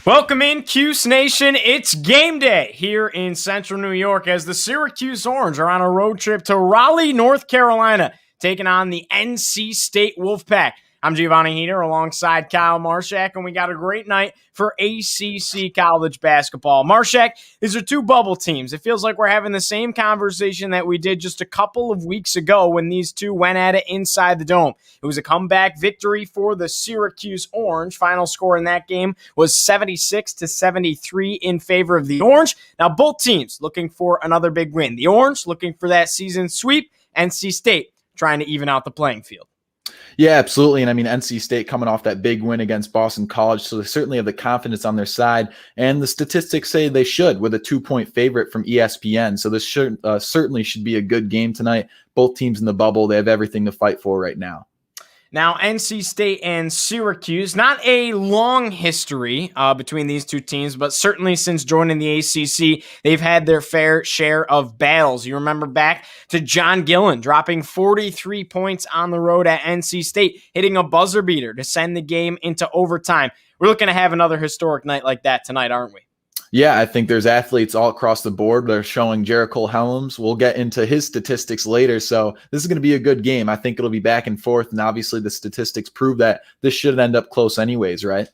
Welcome in, Cuse Nation. It's game day here in Central New York as the Syracuse Orange are on a road trip to Raleigh, North Carolina, taking on the NC State Wolfpack. I'm Giovanni here alongside Kyle Marchak, and we got a great night for ACC college basketball. Marchak, these are two bubble teams. It feels like we're having the same conversation that we did just a couple of weeks ago when these two went at it inside the Dome. It was a comeback victory for the Syracuse Orange. Final score in that game was 76-73 in favor of the Orange. Now, both teams looking for another big win. The Orange looking for that season sweep. NC State trying to even out the playing field. Yeah, absolutely. And I mean, NC State coming off that big win against Boston College, so they certainly have the confidence on their side. And the statistics say they should, with a 2-point favorite from ESPN. So this certainly should be a good game tonight. Both teams in the bubble, they have everything to fight for right now. Now, NC State and Syracuse, not a long history between these two teams, but certainly since joining the ACC, they've had their fair share of battles. You remember back to John Gillen dropping 43 points on the road at NC State, hitting a buzzer beater to send the game into overtime. We're looking to have another historic night like that tonight, aren't we? Yeah, I think there's athletes all across the board. They're showing Jericho Helms. We'll get into his statistics later, so this is going to be a good game. I think it'll be back and forth, and obviously the statistics prove that this should end up close anyways, right?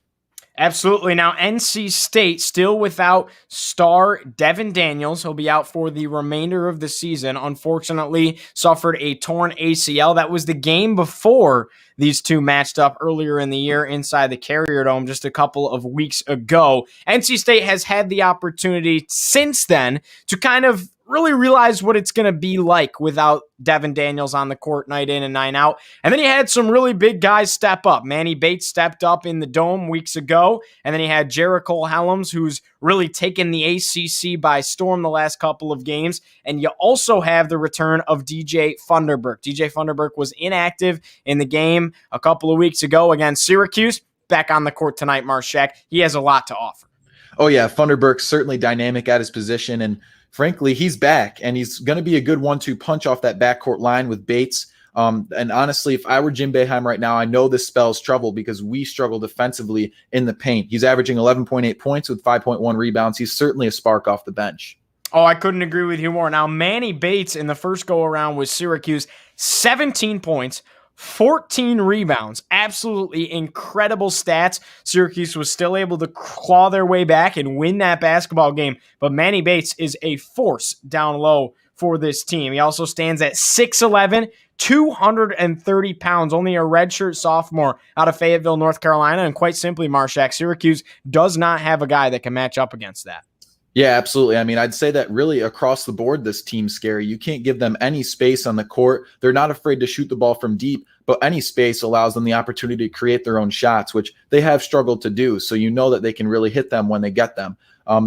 Absolutely. Now, NC State still without star Devin Daniels. He'll be out for the remainder of the season. Unfortunately, suffered a torn ACL. That was the game before these two matched up earlier in the year inside the Carrier Dome just a couple of weeks ago. NC State has had the opportunity since then to kind of really realize what it's going to be like without Devin Daniels on the court night in and night out. And then he had some really big guys step up. Manny Bates stepped up in the Dome weeks ago. And then he had Jericho Helms, who's really taken the ACC by storm the last couple of games. And you also have the return of DJ Funderburk. DJ Funderburk was inactive in the game a couple of weeks ago against Syracuse. Back on the court tonight, Marchak. He has a lot to offer. Oh, yeah. Funderburk's certainly dynamic at his position. And frankly, he's back, and he's going to be a good 1-2 punch off that backcourt line with Bates. And honestly, if I were Jim Boeheim right now, I know this spells trouble because we struggle defensively in the paint. He's averaging 11.8 points with 5.1 rebounds. He's certainly a spark off the bench. Oh, I couldn't agree with you more. Now, Manny Bates in the first go-around with Syracuse, 17 points, 14 rebounds, absolutely incredible stats. Syracuse was still able to claw their way back and win that basketball game, but Manny Bates is a force down low for this team. He also stands at 6'11", 230 pounds, only a redshirt sophomore out of Fayetteville, North Carolina, and quite simply, Marchak, Syracuse does not have a guy that can match up against that. Yeah, absolutely. I mean, I'd say that really across the board, this team's scary. You can't give them any space on the court. They're not afraid to shoot the ball from deep, but any space allows them the opportunity to create their own shots, which they have struggled to do. So you know that they can really hit them when they get them.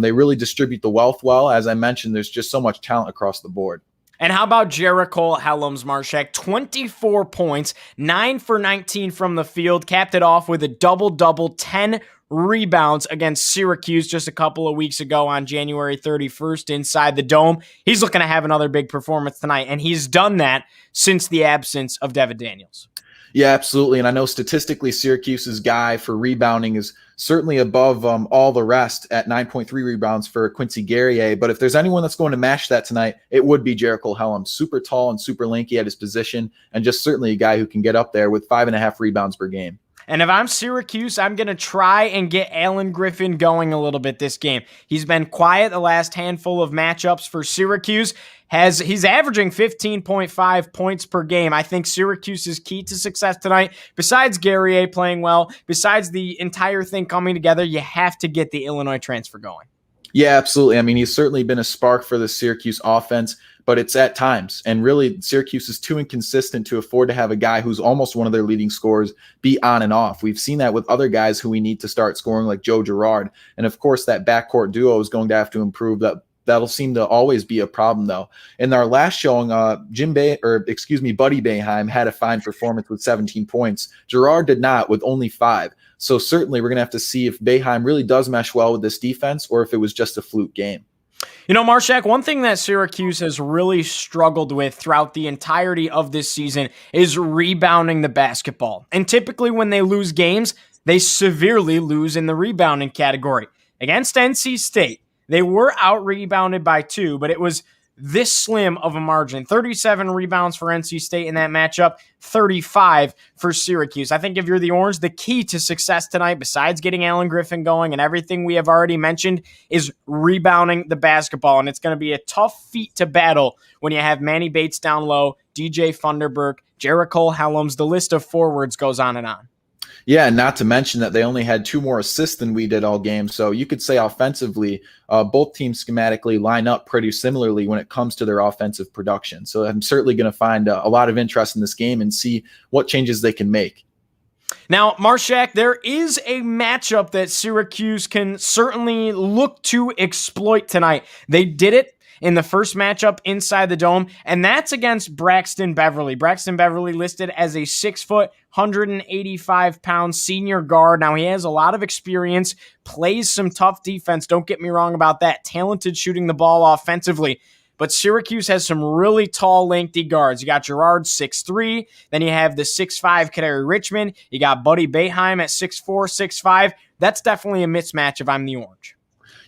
They really distribute the wealth well. As I mentioned, there's just so much talent across the board. And how about Jericho Helms, Marchak? 24 points, 9 for 19 from the field, capped it off with a double-double, 10 rebounds against Syracuse just a couple of weeks ago on January 31st inside the Dome. He's looking to have another big performance tonight, and he's done that since the absence of Devin Daniels. Yeah, absolutely. And I know statistically Syracuse's guy for rebounding is certainly above all the rest at 9.3 rebounds for Quincy Guerrier. But if there's anyone that's going to match that tonight, it would be Jericho Helms. Super tall and super lanky at his position, and just certainly a guy who can get up there with 5.5 rebounds per game. And if I'm Syracuse, I'm going to try and get Alan Griffin going a little bit this game. He's been quiet the last handful of matchups for Syracuse. He's averaging 15.5 points per game. I think Syracuse's key to success tonight, besides Guerrier playing well, besides the entire thing coming together, you have to get the Illinois transfer going. Yeah, absolutely. I mean, he's certainly been a spark for the Syracuse offense, but it's at times. And really, Syracuse is too inconsistent to afford to have a guy who's almost one of their leading scorers be on and off. We've seen that with other guys who we need to start scoring, like Joe Girard. And of course, that backcourt duo is going to have to improve. That that'll seem to always be a problem, though. In our last showing, Buddy Boeheim had a fine performance with 17 points. Girard did not, with only 5. So certainly we're going to have to see if Boeheim really does mesh well with this defense or if it was just a fluke game. You know, Marchak, one thing that Syracuse has really struggled with throughout the entirety of this season is rebounding the basketball. And typically when they lose games, they severely lose in the rebounding category. Against NC State, they were out-rebounded by 2, but it was this slim of a margin. 37 rebounds for NC State in that matchup, 35 for Syracuse. I think if you're the Orange, the key to success tonight, besides getting Alan Griffin going and everything we have already mentioned, is rebounding the basketball. And it's going to be a tough feat to battle when you have Manny Bates down low, DJ Funderburk, Jericho Helms. The list of forwards goes on and on. Yeah, not to mention that they only had 2 more assists than we did all game. So you could say offensively, both teams schematically line up pretty similarly when it comes to their offensive production. So I'm certainly going to find a lot of interest in this game and see what changes they can make. Now, Marchak, there is a matchup that Syracuse can certainly look to exploit tonight. They did it in the first matchup inside the Dome, and that's against Braxton Beverly. Braxton Beverly listed as a 6-foot, 185-pound senior guard. Now, he has a lot of experience, plays some tough defense. Don't get me wrong about that. Talented shooting the ball offensively. But Syracuse has some really tall, lengthy guards. You got Girard, 6'3". Then you have the 6'5" Kadary Richmond. You got Buddy Boeheim at 6'4", 6'5". That's definitely a mismatch if I'm the Orange.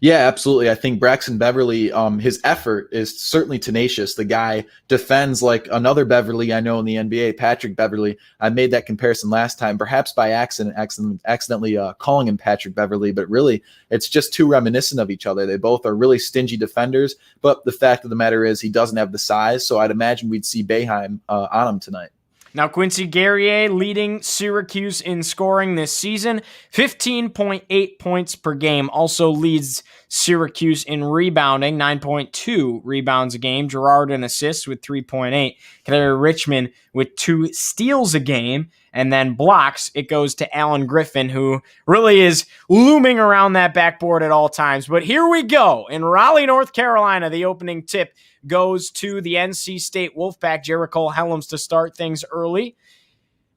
Yeah, absolutely. I think Braxton Beverly, his effort is certainly tenacious. The guy defends like another Beverly I know in the NBA, Patrick Beverly. I made that comparison last time, perhaps by accidentally calling him Patrick Beverly, but really it's just too reminiscent of each other. They both are really stingy defenders, but the fact of the matter is he doesn't have the size, so I'd imagine we'd see Boeheim on him tonight. Now, Quincy Guerrier leading Syracuse in scoring this season, 15.8 points per game. Also leads Syracuse in rebounding, 9.2 rebounds a game. Girard and assists with 3.8. Kadary Richmond with 2 steals a game. And then blocks, it goes to Alan Griffin, who really is looming around that backboard at all times. But here we go. In Raleigh, North Carolina, the opening tip goes to the NC State Wolfpack. Jericho Helms to start things early.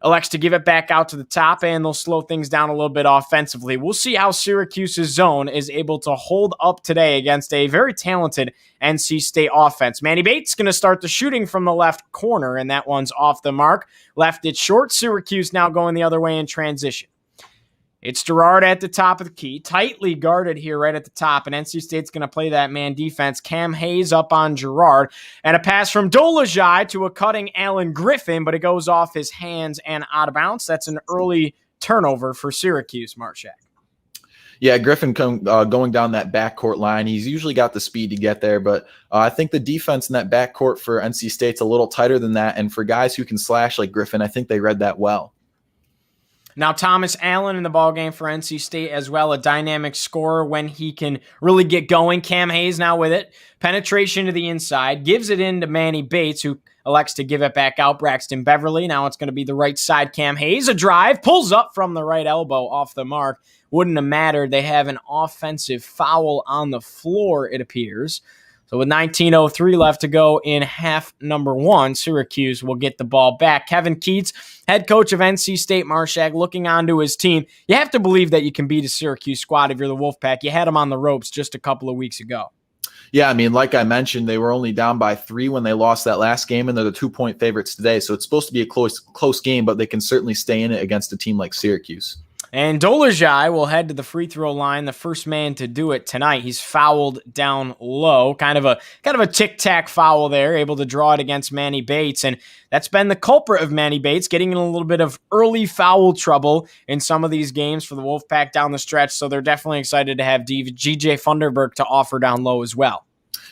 Elects to give it back out to the top, and they'll slow things down a little bit offensively. We'll see how Syracuse's zone is able to hold up today against a very talented NC State offense. Manny Bates going to start the shooting from the left corner, and that one's off the mark. Left it short. Syracuse now going the other way in transition. It's Girard at the top of the key, tightly guarded here right at the top, and NC State's going to play that man defense. Cam Hayes up on Girard, and a pass from Dolezaj to a cutting Alan Griffin, but it goes off his hands and out of bounds. That's an early turnover for Syracuse, Marchak. Yeah, Griffin going down that backcourt line. He's usually got the speed to get there, but I think the defense in that backcourt for NC State's a little tighter than that, and for guys who can slash like Griffin, I think they read that well. Now, Thomas Allen in the ballgame for NC State as well, a dynamic scorer when he can really get going. Cam Hayes now with it. Penetration to the inside. Gives it in to Manny Bates, who elects to give it back out. Braxton Beverly. Now it's going to be the right side. Cam Hayes, a drive. Pulls up from the right elbow off the mark. Wouldn't have mattered. They have an offensive foul on the floor, it appears. So with 19:03 left to go in half number 1, Syracuse will get the ball back. Kevin Keats, head coach of NC State, Marchak, looking onto his team. You have to believe that you can beat a Syracuse squad if you're the Wolfpack. You had them on the ropes just a couple of weeks ago. Yeah, I mean, like I mentioned, they were only down by 3 when they lost that last game, and they're the 2-point favorites today. So it's supposed to be a close game, but they can certainly stay in it against a team like Syracuse. And Dolezaj will head to the free throw line, the first man to do it tonight. He's fouled down low, kind of a tic-tac foul there, able to draw it against Manny Bates, and that's been the culprit of Manny Bates, getting in a little bit of early foul trouble in some of these games for the Wolfpack down the stretch, so they're definitely excited to have GJ Funderburk to offer down low as well.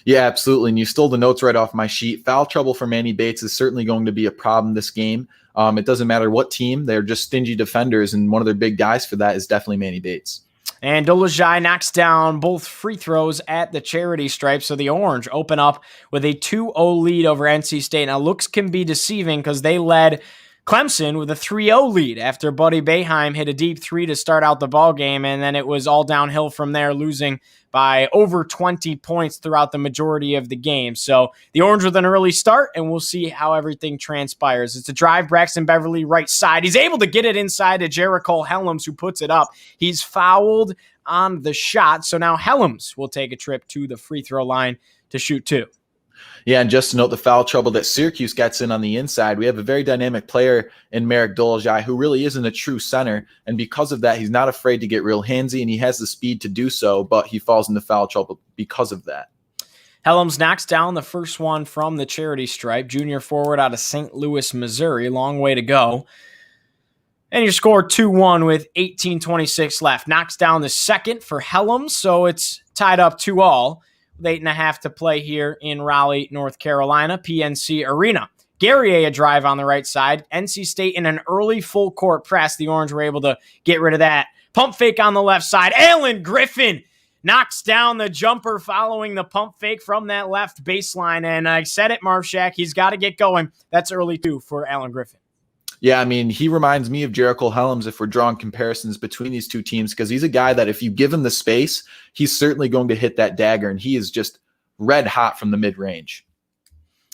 Yeah, absolutely. And you stole the notes right off my sheet. Foul trouble for Manny Bates is certainly going to be a problem this game. It doesn't matter what team. They're just stingy defenders, and one of their big guys for that is definitely Manny Bates. And Dolezaj knocks down both free throws at the charity stripe, so the Orange open up with a 2-0 lead over NC State. Now, looks can be deceiving because they led Clemson with a 3-0 lead after Buddy Boeheim hit a deep three to start out the ball game, and then it was all downhill from there, losing by over 20 points throughout the majority of the game. So the Orange with an early start, and we'll see how everything transpires. It's a drive, Braxton Beverly right side. He's able to get it inside to Jericho Helms, who puts it up. He's fouled on the shot, so now Helms will take a trip to the free throw line to shoot two. Yeah, and just to note the foul trouble that Syracuse gets in on the inside, we have a very dynamic player in Marek Dolezaj who really isn't a true center, and because of that, he's not afraid to get real handsy, and he has the speed to do so, but he falls into foul trouble because of that. Helms knocks down the first one from the charity stripe, junior forward out of St. Louis, Missouri. Long way to go. And you scored 2-1 with 18:26 left. Knocks down the second for Helms, so it's tied up 2-2. With 8.5 to play here in Raleigh, North Carolina, PNC Arena. Guerrier a drive on the right side. NC State in an early full court press. The Orange were able to get rid of that. Pump fake on the left side. Alan Griffin knocks down the jumper following the pump fake from that left baseline. And I said it, Marchak, he's got to get going. That's early too for Alan Griffin. Yeah, I mean, he reminds me of Jericho Helms if we're drawing comparisons between these two teams, because he's a guy that if you give him the space, he's certainly going to hit that dagger, and he is just red hot from the mid-range.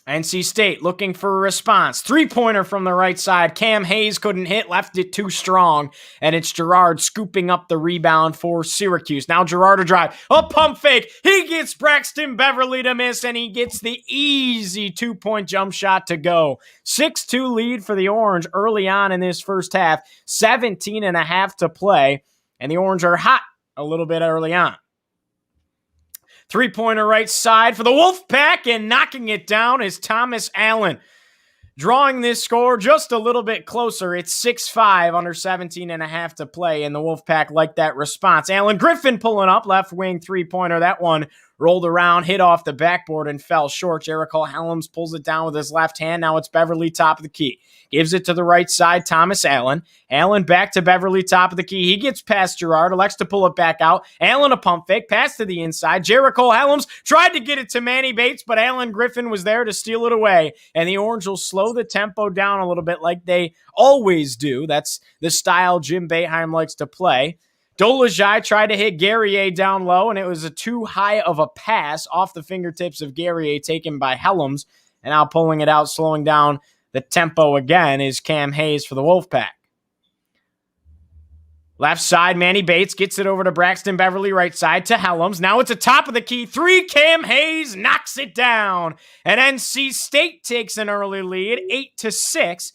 NC State looking for a response. Three-pointer from the right side. Cam Hayes couldn't hit, left it too strong, and it's Girard scooping up the rebound for Syracuse. Now Girard a drive. A pump fake. He gets Braxton Beverly to miss, and he gets the easy 2-point jump shot to go. 6-2 lead for the Orange early on in this first half. 17.5 to play, and the Orange are hot a little bit early on. Three-pointer right side for the Wolfpack, and knocking it down is Thomas Allen. Drawing this score just a little bit closer. It's 6-5 under 17.5 to play, and the Wolfpack like that response. Alan Griffin pulling up, left wing three-pointer. That one rolled around, hit off the backboard, and fell short. Jericho Helms pulls it down with his left hand. Now it's Beverly top of the key. Gives it to the right side, Thomas Allen. Allen back to Beverly, top of the key. He gets past Girard, elects to pull it back out. Allen a pump fake, pass to the inside. Jericho Helms tried to get it to Manny Bates, but Alan Griffin was there to steal it away. And the Orange will slow the tempo down a little bit like they always do. That's the style Jim Boeheim likes to play. Dolezaj tried to hit Guerrier down low, and it was a too high of a pass off the fingertips of Guerrier taken by Helms. And now pulling it out, slowing down the tempo again is Cam Hayes for the Wolfpack. Left side, Manny Bates gets it over to Braxton Beverly, right side to Helms. Now it's a top of the key three. Cam Hayes knocks it down. And NC State takes an early lead, 8-6.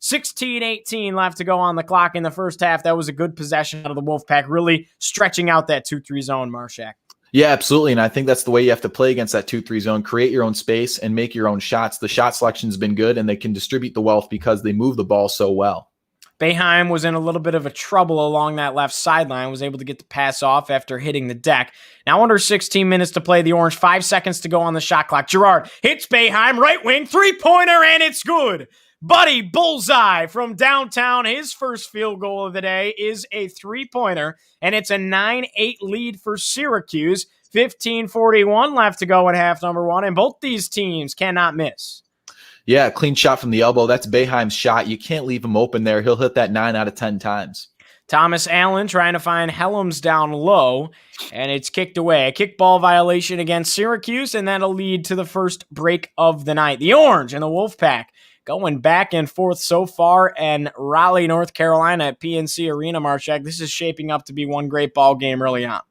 16-18 left to go on the clock in the first half. That was a good possession out of the Wolfpack, really stretching out that 2-3 zone, Marchak. Yeah, absolutely. And I think that's the way you have to play against that 2-3 zone. Create your own space and make your own shots. The shot selection's been good, and they can distribute the wealth because they move the ball so well. Boeheim was in a little bit of a trouble along that left sideline, was able to get the pass off after hitting the deck. Now under 16 minutes to play, the Orange, 5 seconds to go on the shot clock. Girard hits Boeheim, right wing, three-pointer, and it's good. Buddy Bullseye from downtown. His first field goal of the day is a three-pointer, and it's a 9-8 lead for Syracuse. 15:41 left to go in half number one, and both these teams cannot miss. Yeah, clean shot from the elbow. That's Boeheim's shot. You can't leave him open there. He'll hit that 9 out of 10 times. Thomas Allen trying to find Helms down low, and it's kicked away. A kickball violation against Syracuse, and that'll lead to the first break of the night. The Orange and the Wolfpack going back and forth so far, and Raleigh, North Carolina at PNC Arena, Marchak. This is shaping up to be one great ball game early on.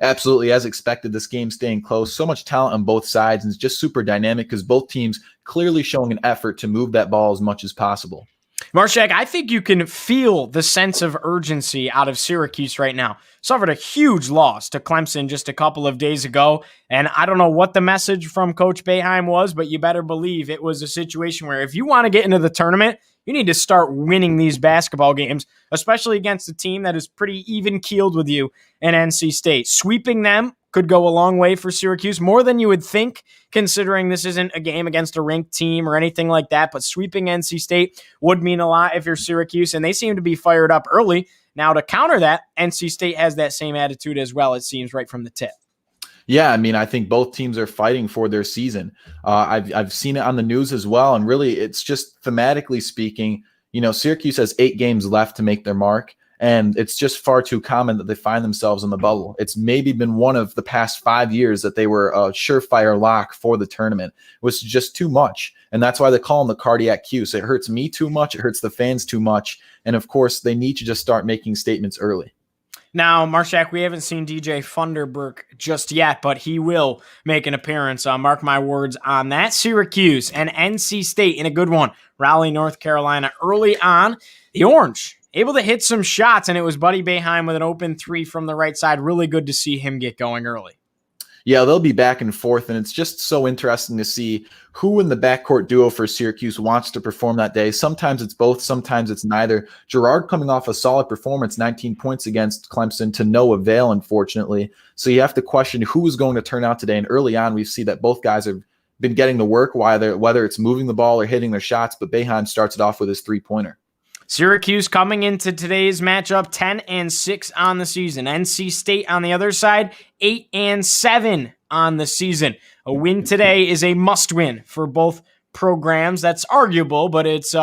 Absolutely. As expected, this game staying close. So much talent on both sides, and it's just super dynamic because both teams clearly showing an effort to move that ball as much as possible. Marchak, I think you can feel the sense of urgency out of Syracuse right now. Suffered a huge loss to Clemson just a couple of days ago, and I don't know what the message from Coach Boeheim was, but you better believe it was a situation where if you want to get into the tournament, you need to start winning these basketball games, especially against a team that is pretty even-keeled with you in NC State. Sweeping them could go a long way for Syracuse, more than you would think, considering this isn't a game against a ranked team or anything like that, but sweeping NC State would mean a lot if you're Syracuse, and they seem to be fired up early. Now, to counter that, NC State has that same attitude as well, it seems, right from the tip. Yeah, I mean, I think both teams are fighting for their season. I've seen it on the news as well, and really it's just thematically speaking, Syracuse has 8 games left to make their mark, and it's just far too common that they find themselves in the bubble. It's maybe been one of the past 5 years that they were a surefire lock for the tournament. It was just too much, and that's why they call them the cardiac Cuse. It hurts me too much, it hurts the fans too much, and of course, they need to just start making statements early. Now, Marchak, we haven't seen DJ Funderburk just yet, but he will make an appearance. Mark my words on that. Syracuse and NC State in a good one. Raleigh, North Carolina early on. The Orange able to hit some shots, and it was Buddy Boeheim with an open 3 from the right side. Really good to see him get going early. Yeah, they'll be back and forth, and it's just so interesting to see who in the backcourt duo for Syracuse wants to perform that day. Sometimes it's both, sometimes it's neither. Girard coming off a solid performance, 19 points against Clemson, to no avail, unfortunately. So you have to question who is going to turn out today, and early on we see that both guys have been getting the work, whether it's moving the ball or hitting their shots, but Boeheim starts it off with his 3-pointer. Syracuse coming into today's matchup 10-6 on the season. NC State on the other side 8-7 on the season. A win today is a must-win for both programs. That's arguable, but it's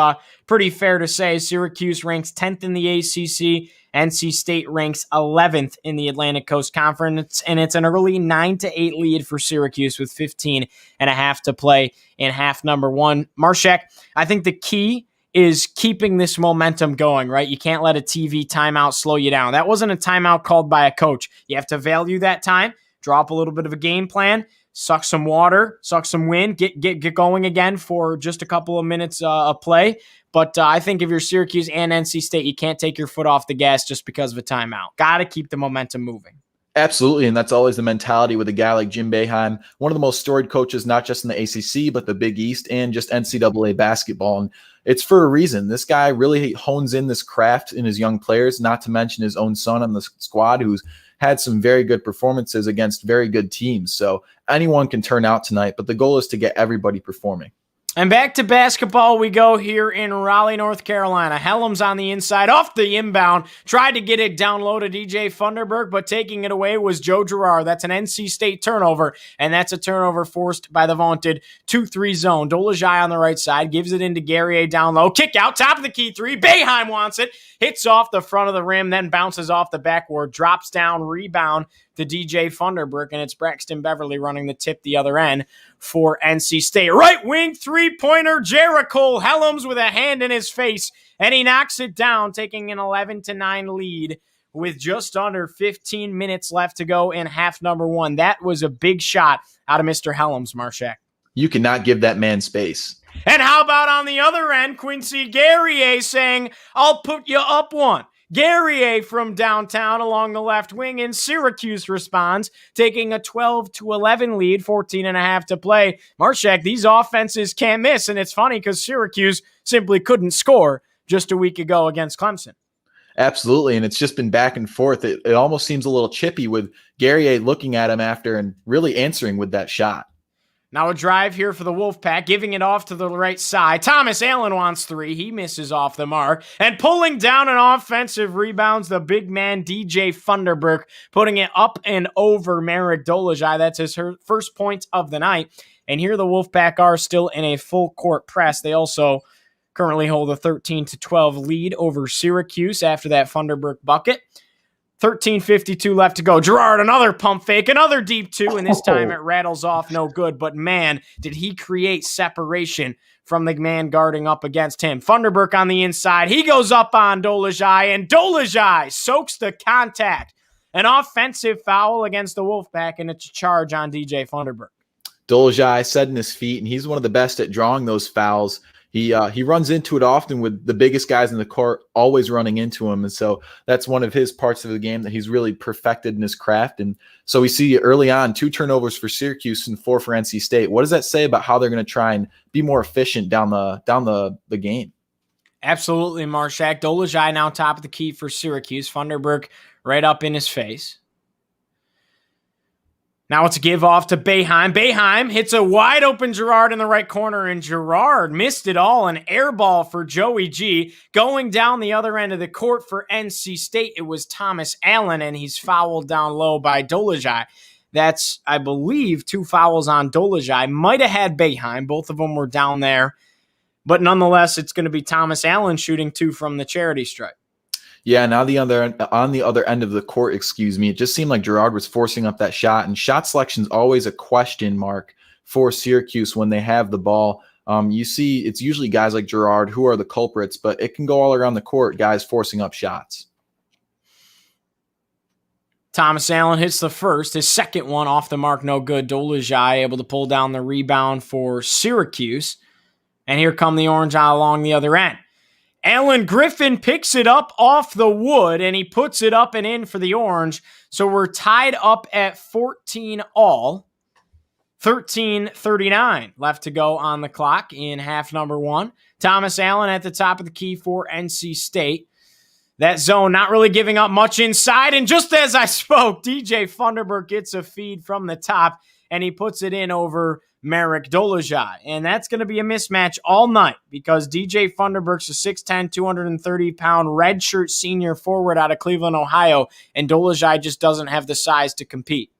pretty fair to say. Syracuse ranks 10th in the ACC. NC State ranks 11th in the Atlantic Coast Conference, and it's an early 9-8 lead for Syracuse with 15 and a half to play in half number 1. Marchak, I think the key is keeping this momentum going, right? You can't let a TV timeout slow you down. That wasn't a timeout called by a coach. You have to value that time, drop a little bit of a game plan, suck some water, suck some wind, get going again for just a couple of minutes of play. But I think if you're Syracuse and NC State, you can't take your foot off the gas just because of a timeout. Got to keep the momentum moving. Absolutely, and that's always the mentality with a guy like Jim Boeheim, one of the most storied coaches, not just in the ACC, but the Big East and just NCAA basketball. And it's for a reason. This guy really hones in this craft in his young players, not to mention his own son on the squad, who's had some very good performances against very good teams. So anyone can turn out tonight, but the goal is to get everybody performing. And back to basketball we go here in Raleigh, North Carolina. Helms on the inside, off the inbound. Tried to get it down low to DJ Funderburk, but taking it away was Joe Girard. That's an NC State turnover, and that's a turnover forced by the vaunted 2-3 zone. Dolezaj on the right side, gives it into Guerrier down low. Kick out, top of the key 3. Boeheim wants it. Hits off the front of the rim, then bounces off the backboard. Drops down, rebound to DJ Funderburk, and it's Braxton Beverly running the tip the other end for NC State. Right wing 3-pointer, Jericho Helms with a hand in his face, and he knocks it down, taking an 11-9 lead with just under 15 minutes left to go in half number 1. That was a big shot out of Mr. Helms, Marchak. You cannot give that man space. And how about on the other end, Quincy Guerrier saying, "I'll put you up one." Guerrier from downtown along the left wing, and Syracuse responds, taking a 12-11 lead, 14 and a half to play. Marchak, these offenses can't miss, and it's funny because Syracuse simply couldn't score just a week ago against Clemson. Absolutely, and it's just been back and forth. It almost seems a little chippy with Guerrier looking at him after and really answering with that shot. Now a drive here for the Wolfpack, giving it off to the right side. Thomas Allen wants 3. He misses off the mark. And pulling down an offensive rebounds, the big man DJ Funderburk, putting it up and over Merrick Dolezaj. That's his first point of the night. And here the Wolfpack are still in a full court press. They also currently hold a 13-12 lead over Syracuse after that Funderburk bucket. 13:52 left to go. Girard, another pump fake, another deep 2, and this time it rattles off, no good. But man, did he create separation from the man guarding up against him. Funderburk on the inside. He goes up on Dolezaj, and Dolezaj soaks the contact. An offensive foul against the Wolfpack, and it's a charge on DJ Funderburk. Dolezaj setting his feet, and he's one of the best at drawing those fouls. He runs into it often with the biggest guys in the court always running into him. And so that's one of his parts of the game that he's really perfected in his craft. And so we see early on 2 turnovers for Syracuse and 4 for NC State. What does that say about how they're going to try and be more efficient down the game? Absolutely, Marchak. Dolezaj now top of the key for Syracuse. Funderburk right up in his face. Now it's a give off to Boeheim. Boeheim hits a wide open Girard in the right corner, and Girard missed it all. An air ball for Joey G. Going down the other end of the court for NC State, it was Thomas Allen, and he's fouled down low by Dolezaj. That's, I believe, 2 fouls on Dolezaj. Might have had Boeheim. Both of them were down there But nonetheless, it's going to be Thomas Allen shooting 2 from the charity stripe. Yeah, now on the other end of the court, it just seemed like Girard was forcing up that shot, and shot selection is always a question mark for Syracuse when they have the ball. You see, it's usually guys like Girard who are the culprits, but it can go all around the court, guys forcing up shots. Thomas Allen hits the first, his second one off the mark, no good. Dolezaj able to pull down the rebound for Syracuse. And here come the Orange along the other end. Alan Griffin picks it up off the wood, and he puts it up and in for the Orange. So we're tied up at 14 all. 13:39 left to go on the clock in half number 1. Thomas Allen at the top of the key for NC State. That zone not really giving up much inside. And just as I spoke, DJ Funderburk gets a feed from the top, and he puts it in over Marek Dolezaj. And that's going to be a mismatch all night because DJ Funderburk's a 6'10", 230-pound redshirt senior forward out of Cleveland, Ohio, and Dolezaj just doesn't have the size to compete.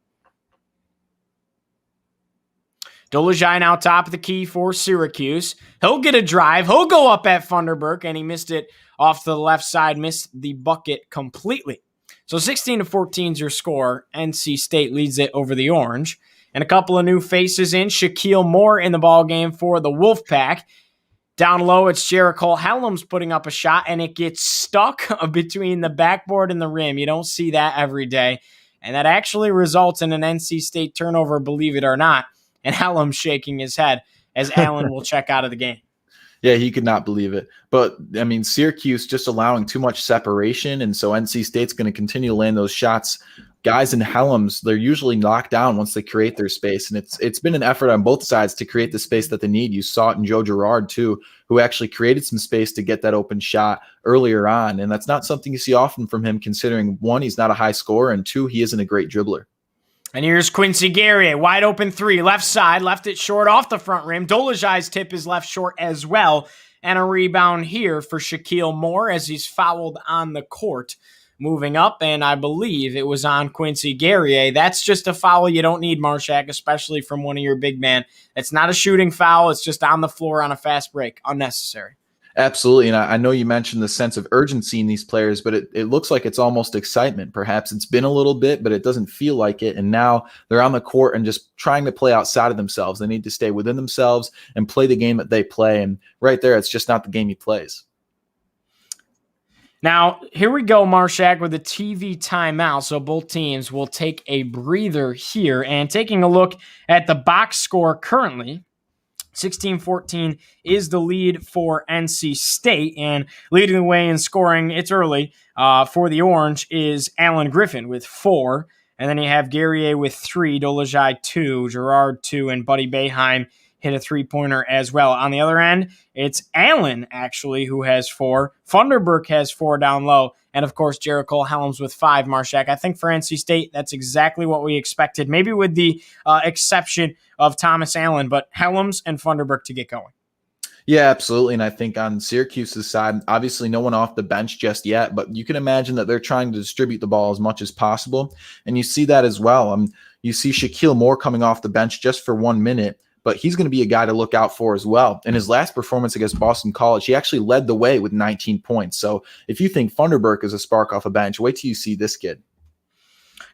Dolezaj now top of the key for Syracuse. He'll get a drive. He'll go up at Funderburk, and he missed it off to the left side, missed the bucket completely. So 16-14 is your score. NC State leads it over the Orange. And a couple of new faces in. Shaquille Moore in the ballgame for the Wolfpack. Down low, it's Jericho Helms putting up a shot, and it gets stuck between the backboard and the rim. You don't see that every day. And that actually results in an NC State turnover, believe it or not. And Helms shaking his head as Allen will check out of the game. Yeah, he could not believe it. But, I mean, Syracuse just allowing too much separation, and so NC State's going to continue to land those shots. Guys in Helms, they're usually knocked down once they create their space, and it's been an effort on both sides to create the space that they need. You saw it in Joe Girard, too, who actually created some space to get that open shot earlier on, and that's not something you see often from him, considering, 1, he's not a high scorer, and 2, he isn't a great dribbler. And here's Quincy Guerrier, wide open 3, left side, left it short off the front rim. Dolezaj's tip is left short as well. And a rebound here for Shaquille Moore as he's fouled on the court. Moving up, and I believe it was on Quincy Guerrier. That's just a foul you don't need, Marchak, especially from one of your big men. It's not a shooting foul. It's just on the floor on a fast break. Unnecessary. Absolutely, and I know you mentioned the sense of urgency in these players, but it looks like it's almost excitement. Perhaps it's been a little bit, but it doesn't feel like it, and now they're on the court and just trying to play outside of themselves. They need to stay within themselves and play the game that they play, and right there, it's just not the game he plays. Now, here we go, Marchak, with a TV timeout, so both teams will take a breather here, and taking a look at the box score currently, 16-14 is the lead for NC State, and leading the way in scoring, it's early, for the Orange is Alan Griffin with 4, and then you have Guerrier with 3, Dolezaj 2, Girard 2, and Buddy Boeheim hit a three-pointer as well. On the other end, it's Allen, actually, who has 4. Funderburk has 4 down low. And, of course, Jericho Helms with 5, Marchak. I think for NC State, that's exactly what we expected, maybe with the exception of Thomas Allen, but Helms and Funderburk to get going. Yeah, absolutely. And I think on Syracuse's side, obviously no one off the bench just yet, but you can imagine that they're trying to distribute the ball as much as possible. And you see that as well. You see Shaquille Moore coming off the bench just for 1 minute, but he's going to be a guy to look out for as well. In his last performance against Boston College, he actually led the way with 19 points. So if you think Funderburk is a spark off a bench, wait till you see this kid.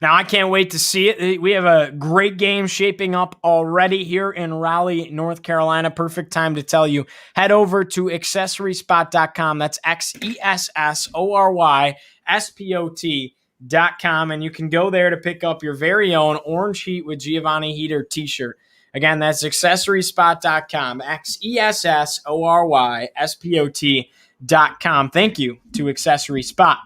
Now, I can't wait to see it. We have a great game shaping up already here in Raleigh, North Carolina. Perfect time to tell you. Head over to accessoryspot.com. That's XESSORYSPOT.com, and you can go there to pick up your very own Orange Heat with Giovanni Heater t-shirt. Again, that's accessoryspot.com, XESSORYSPOT.com. Thank you to Accessory Spot.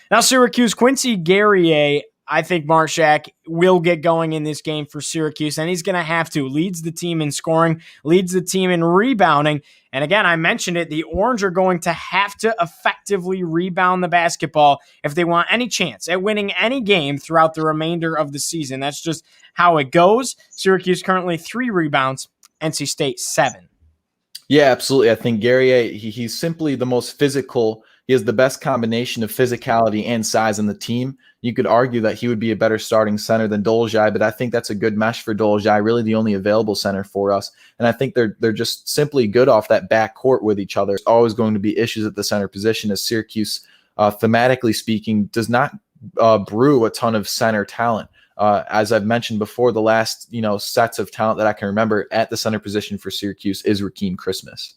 Now, Syracuse, Quincy Guerrier, I think Marchak will get going in this game for Syracuse, and he's going to have to. Leads the team in scoring, leads the team in rebounding. And again, I mentioned it, the Orange are going to have to effectively rebound the basketball if they want any chance at winning any game throughout the remainder of the season. That's just how it goes. Syracuse currently 3 rebounds, NC State 7. Yeah, absolutely. I think Guerrier, he's simply the most physical He has the best combination of physicality and size in the team. You could argue that he would be a better starting center than Dolezaj, but I think that's a good mesh for Dolezaj, really the only available center for us. And I think they're just simply good off that back court with each other. There's always going to be issues at the center position, as Syracuse, thematically speaking, does not brew a ton of center talent. As I've mentioned before, the last sets of talent that I can remember at the center position for Syracuse is Rakeem Christmas.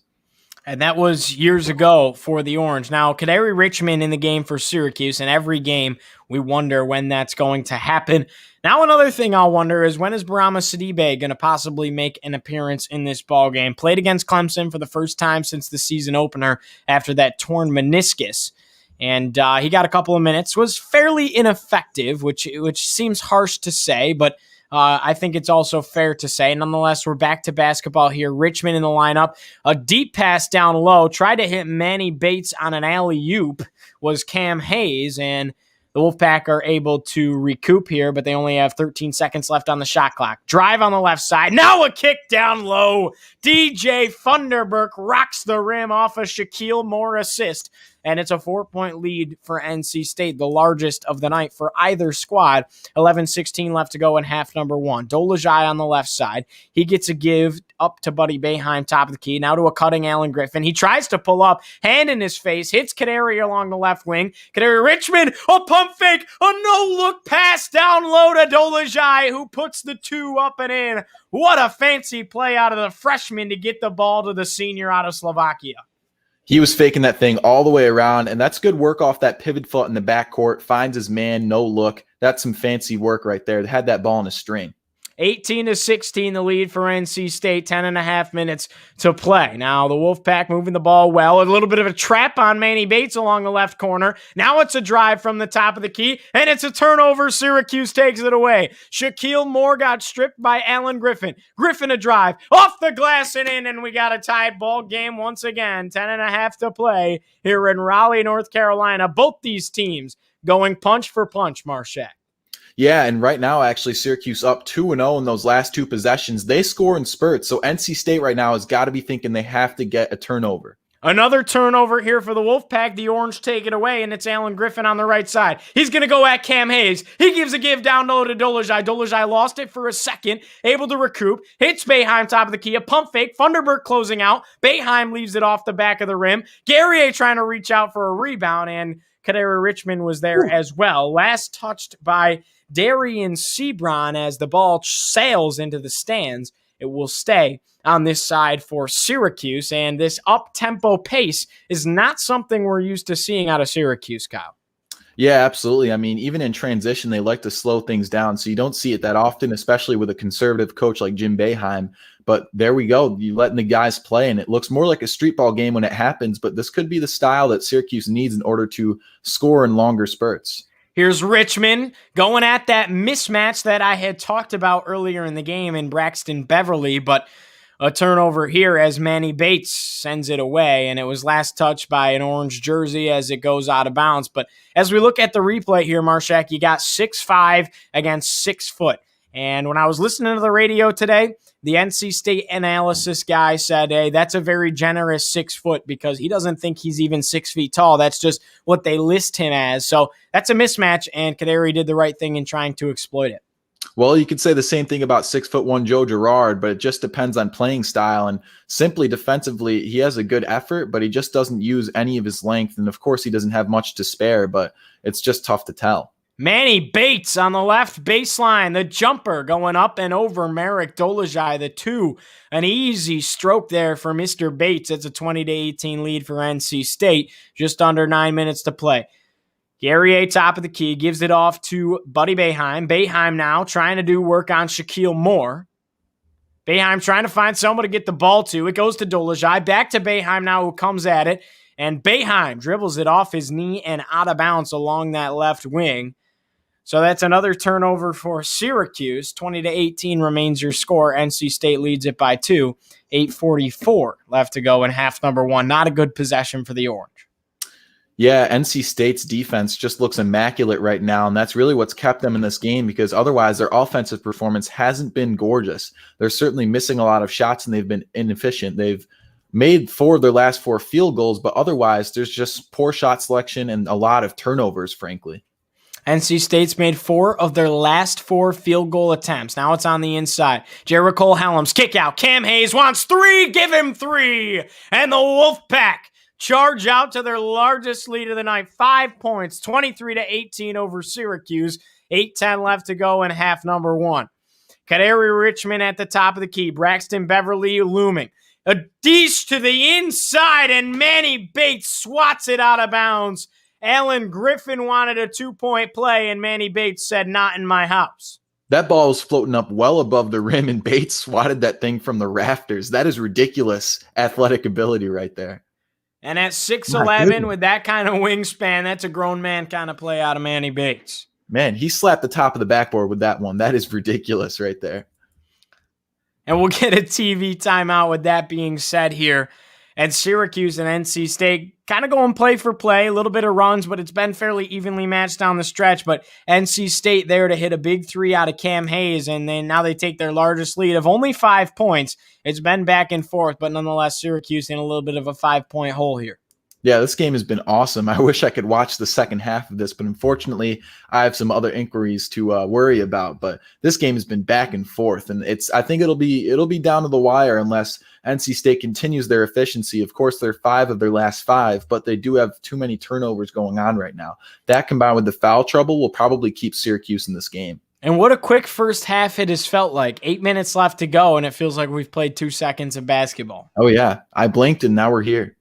And that was years ago for the Orange. Now, Kadary Richmond in the game for Syracuse, and every game we wonder when that's going to happen. Now, another thing I'll wonder is, when is Barama Sidibe going to possibly make an appearance in this ball game? Played against Clemson for the first time since the season opener after that torn meniscus. And he got a couple of minutes, was fairly ineffective, which seems harsh to say, but I think it's also fair to say. Nonetheless, we're back to basketball here. Richmond in the lineup. A deep pass down low. Tried to hit Manny Bates on an alley-oop was Cam Hayes, and the Wolfpack are able to recoup here, but they only have 13 seconds left on the shot clock. Drive on the left side. Now a kick down low. DJ Funderburk rocks the rim off a Shaquille Moore assist. And it's a 4-point lead for NC State, the largest of the night for either squad. 11:16 left to go in half number one. Dolezaj on the left side. He gets a give up to Buddy Boeheim, top of the key. Now to a cutting Alan Griffin. He tries to pull up, hand in his face, hits Kadary along the left wing. Kadary Richmond, a pump fake, a no-look pass down low to Dolezaj, who puts the two up and in. What a fancy play out of the freshman to get the ball to the senior out of Slovakia. He was faking that thing all the way around, and that's good work off that pivot foot in the backcourt. Finds his man, no look. That's some fancy work right there. They had that ball in a string. 18-16, the lead for NC State, 10.5 minutes to play. Now the Wolfpack moving the ball well. A little bit of a trap on Manny Bates along the left corner. Now it's a drive from the top of the key, and it's a turnover. Syracuse takes it away. Shaquille Moore got stripped by Alan Griffin. Griffin a drive, off the glass and in, and we got a tied ball game once again. 10.5 to play here in Raleigh, North Carolina. Both these teams going punch for punch, Marchak. Yeah, and right now, actually, Syracuse up 2-0 in those last two possessions. They score in spurts, so NC State right now has got to be thinking they have to get a turnover. Another turnover here for the Wolfpack. The Orange take it away, and it's Alan Griffin on the right side. He's going to go at Cam Hayes. He gives a give down low to Dolezaj. Dolezaj lost it for a second, able to recoup. Hits Boeheim top of the key. A pump fake. Funderburk closing out. Boeheim leaves it off the back of the rim. Guerrier trying to reach out for a rebound, and Kadary Richmond was there as well. Last touched by Darian Sebron as the ball sails into the stands. It will stay on this side for Syracuse, and this up-tempo pace is not something we're used to seeing out of Syracuse, Kyle. Yeah, absolutely. I mean, even in transition, they like to slow things down, so you don't see it that often, especially with a conservative coach like Jim Boeheim. But there we go. You're letting the guys play, and it looks more like a street ball game when it happens, but this could be the style that Syracuse needs in order to score in longer spurts. Here's Richmond going at that mismatch that I had talked about earlier in the game in Braxton Beverly, but a turnover here as Manny Bates sends it away, and it was last touched by an orange jersey as it goes out of bounds. But as we look at the replay here, Marchak, you got 6'5" against 6 foot. And when I was listening to the radio today, the NC State analysis guy said, hey, that's a very generous 6 foot because he doesn't think he's even 6 feet tall. That's just what they list him as. So that's a mismatch, and Kadary did the right thing in trying to exploit it. Well, you could say the same thing about 6'1" Joe Girard, but it just depends on playing style. And simply defensively, he has a good effort, but he just doesn't use any of his length. And of course, he doesn't have much to spare, but it's just tough to tell. Manny Bates on the left baseline, the jumper going up and over Merrick Dolezaj, the two. An easy stroke there for Mr. Bates. It's a 20-18 lead for NC State, just under 9 minutes to play. Guerrier, top of the key, gives it off to Buddy Boeheim. Boeheim now trying to do work on Shaquille Moore. Boeheim trying to find someone to get the ball to. It goes to Dolezaj. Back to Boeheim now, who comes at it. And Boeheim dribbles it off his knee and out of bounds along that left wing. So that's another turnover for Syracuse. 20-18 remains your score. NC State leads it by 2. 8:44 left to go in half number one. Not a good possession for the Orange. Yeah, NC State's defense just looks immaculate right now, and that's really what's kept them in this game because otherwise their offensive performance hasn't been gorgeous. They're certainly missing a lot of shots, and they've been inefficient. They've made 4 of their last 4 field goals, but otherwise there's just poor shot selection and a lot of turnovers, frankly. NC State's made 4 of their last 4 field goal attempts. Now it's on the inside. Jericho Helms, kick out. Cam Hayes wants 3. Give him 3. And the Wolfpack charge out to their largest lead of the night. 5 points, 23-18 over Syracuse. 8:10 left to go in half number 1. Kaderi Richmond at the top of the key. Braxton Beverly looming. A dish to the inside, and Manny Bates swats it out of bounds. Alan Griffin wanted a 2-point play, and Manny Bates said, "Not in my house." That ball was floating up well above the rim, and Bates swatted that thing from the rafters. That is ridiculous athletic ability right there. And at 6'11", with that kind of wingspan, that's a grown man kind of play out of Manny Bates. Man, he slapped the top of the backboard with that one. That is ridiculous right there. And we'll get a TV timeout with that being said here. And Syracuse and NC State kind of going play for play, a little bit of runs, but it's been fairly evenly matched down the stretch. But NC State there to hit a big 3 out of Cam Hayes, and then now they take their largest lead of only 5 points. It's been back and forth, but nonetheless, Syracuse in a little bit of a 5-point hole here. Yeah, this game has been awesome. I wish I could watch the second half of this, but unfortunately, I have some other inquiries to worry about. But this game has been back and forth, and I think it'll be down to the wire unless NC State continues their efficiency. Of course, they're 5 of their last 5, but they do have too many turnovers going on right now. That combined with the foul trouble will probably keep Syracuse in this game. And what a quick first half it has felt like. 8 minutes left to go, and it feels like we've played 2 seconds of basketball. Oh, yeah. I blinked, and now we're here.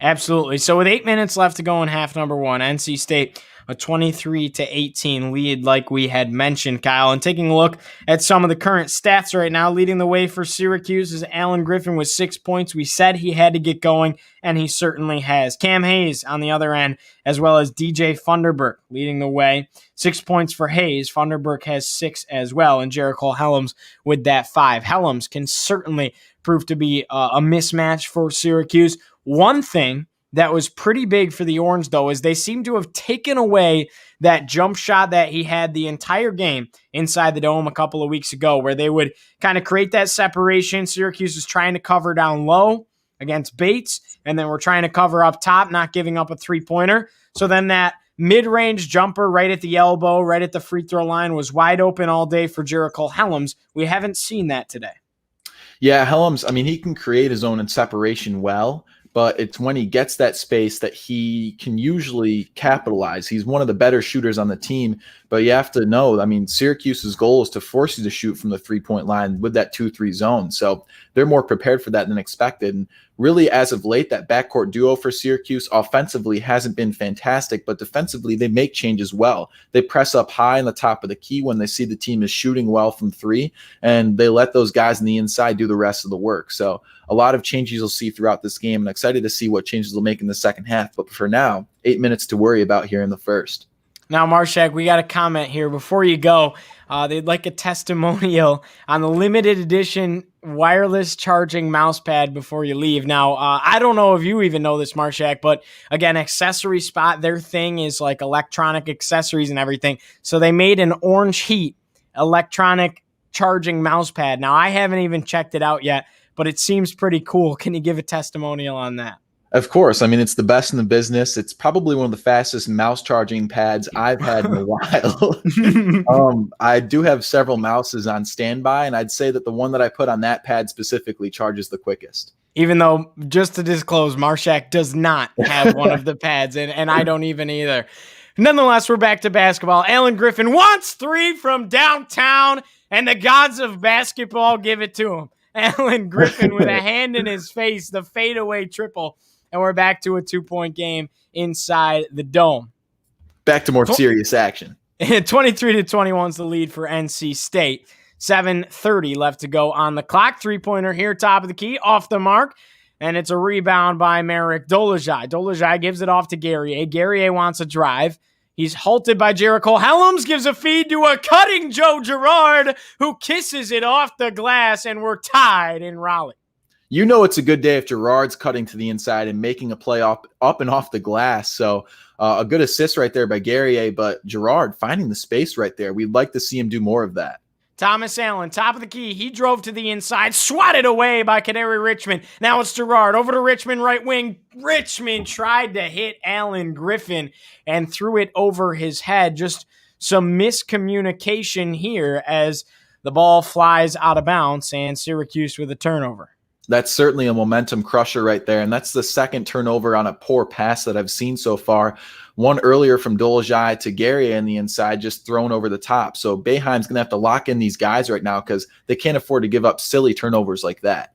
Absolutely. So with 8 minutes left to go in half number 1, NC State a 23-18 lead like we had mentioned, Kyle. And taking a look at some of the current stats right now, leading the way for Syracuse is Alan Griffin with 6 points. We said he had to get going, and he certainly has. Cam Hayes on the other end, as well as DJ Funderburk leading the way. 6 points for Hayes. Funderburk has 6 as well, and Jericho Helms with that 5. Helms can certainly prove to be a mismatch for Syracuse. One thing that was pretty big for the Orange, though, is they seem to have taken away that jump shot that he had the entire game inside the dome a couple of weeks ago, where they would kind of create that separation. Syracuse was trying to cover down low against Bates, and then we're trying to cover up top, not giving up a three-pointer. So then that mid-range jumper right at the elbow, right at the free throw line was wide open all day for Jericho Helms. We haven't seen that today. Yeah, Helms, I mean, he can create his own separation well, but it's when he gets that space that he can usually capitalize. He's one of the better shooters on the team, but you have to know, I mean, Syracuse's goal is to force you to shoot from the three-point line with that 2-3 zone. So they're more prepared for that than expected. And really, as of late, that backcourt duo for Syracuse offensively hasn't been fantastic, but defensively, they make changes well. They press up high in the top of the key when they see the team is shooting well from 3, and they let those guys on the inside do the rest of the work. So a lot of changes you'll see throughout this game, and excited to see what changes they'll make in the second half. But for now, 8 minutes to worry about here in the first. Now, Marchak, we got a comment here before you go. They'd like a testimonial on the limited edition wireless charging mouse pad before you leave. Now, I don't know if you even know this, Marchak, but again, Accessory Spot, their thing is like electronic accessories and everything. So they made an Orange Heat electronic charging mouse pad. Now, I haven't even checked it out yet, but it seems pretty cool. Can you give a testimonial on that? Of course. I mean, it's the best in the business. It's probably one of the fastest mouse charging pads I've had in a while. I do have several mouses on standby, and I'd say that the one that I put on that pad specifically charges the quickest. Even though, just to disclose, Marchak does not have one of the pads, and I don't even either. Nonetheless, we're back to basketball. Alan Griffin wants 3 from downtown, and the gods of basketball give it to him. Alan Griffin with a hand in his face, the fadeaway triple. And we're back to a 2-point game inside the dome. Back to more serious action. 23-21 is the lead for NC State. 7:30 left to go on the clock. 3-pointer here, top of the key, off the mark. And it's a rebound by Merrick Dolezaj. Dolezaj gives it off to Guerrier. Guerrier wants a drive. He's halted by Jericho Helms, gives a feed to a cutting Joe Girard, who kisses it off the glass, and we're tied in Raleigh. You know it's a good day if Girard's cutting to the inside and making a play up and off the glass. So a good assist right there by Guerrier, but Girard finding the space right there. We'd like to see him do more of that. Thomas Allen, top of the key. He drove to the inside, swatted away by Kaderi Richmond. Now it's Gerard over to Richmond, right wing. Richmond tried to hit Alan Griffin and threw it over his head. Just some miscommunication here as the ball flies out of bounds and Syracuse with a turnover. That's certainly a momentum crusher right there, and that's the second turnover on a poor pass that I've seen so far. One earlier from Dolajai to Gary on the inside, just thrown over the top. So Boeheim's going to have to lock in these guys right now because they can't afford to give up silly turnovers like that.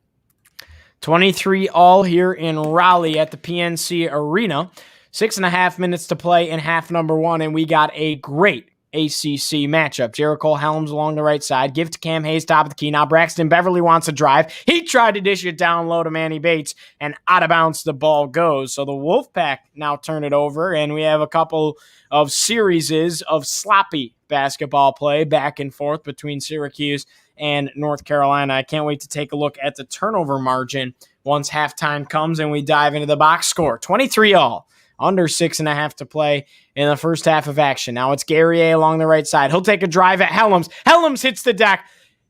23 all here in Raleigh at the PNC Arena. 6.5 minutes to play in half number one, and we got a great ACC matchup. Jericho Helms along the right side. Give to Cam Hayes, top of the key. Now Braxton Beverly wants a drive. He tried to dish it down low to Manny Bates, and out of bounds the ball goes. So the Wolfpack now turn it over, and we have a couple of series of sloppy basketball play back and forth between Syracuse and North Carolina. I can't wait to take a look at the turnover margin once halftime comes and we dive into the box score. 23 all. Under 6.5 to play in the first half of action. Now it's Guerrier along the right side. He'll take a drive at Helms. Helms hits the deck.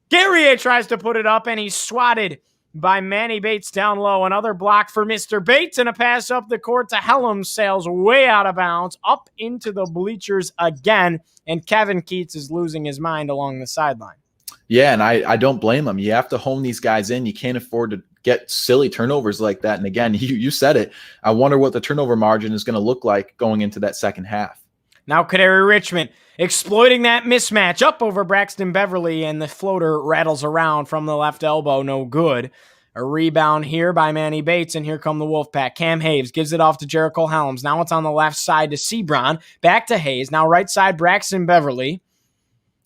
Guerrier tries to put it up, and he's swatted by Manny Bates down low. Another block for Mr. Bates, and a pass up the court to Helms. Sails way out of bounds, up into the bleachers again, and Kevin Keats is losing his mind along the sideline. Yeah, and I don't blame him. You have to hone these guys in. You can't afford to get silly turnovers like that. And again, you said it. I wonder what the turnover margin is going to look like going into that second half. Now Kaderi Richmond exploiting that mismatch up over Braxton Beverly, and the floater rattles around from the left elbow. No good. A rebound here by Manny Bates, and here come the Wolfpack. Cam Hayes gives it off to Jericho Helms. Now it's on the left side to Sebron. Back to Hayes. Now right side, Braxton Beverly.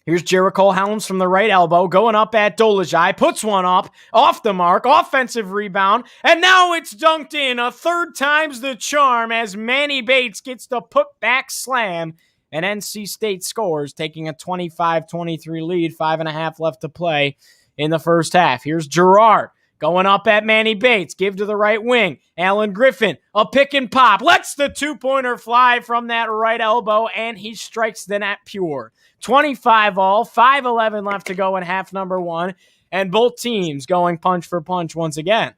Here's Jericho Helms from the right elbow, going up at Dolajai, puts one up, off the mark, offensive rebound, and now it's dunked in. A third time's the charm as Manny Bates gets the put-back slam, and NC State scores, taking a 25-23 lead, 5.5 left to play in the first half. Here's Gerard going up at Manny Bates, give to the right wing. Alan Griffin, a pick and pop, lets the two-pointer fly from that right elbow, and he strikes the net pure. 25 all, 5:11 left to go in half number one, and both teams going punch for punch once again.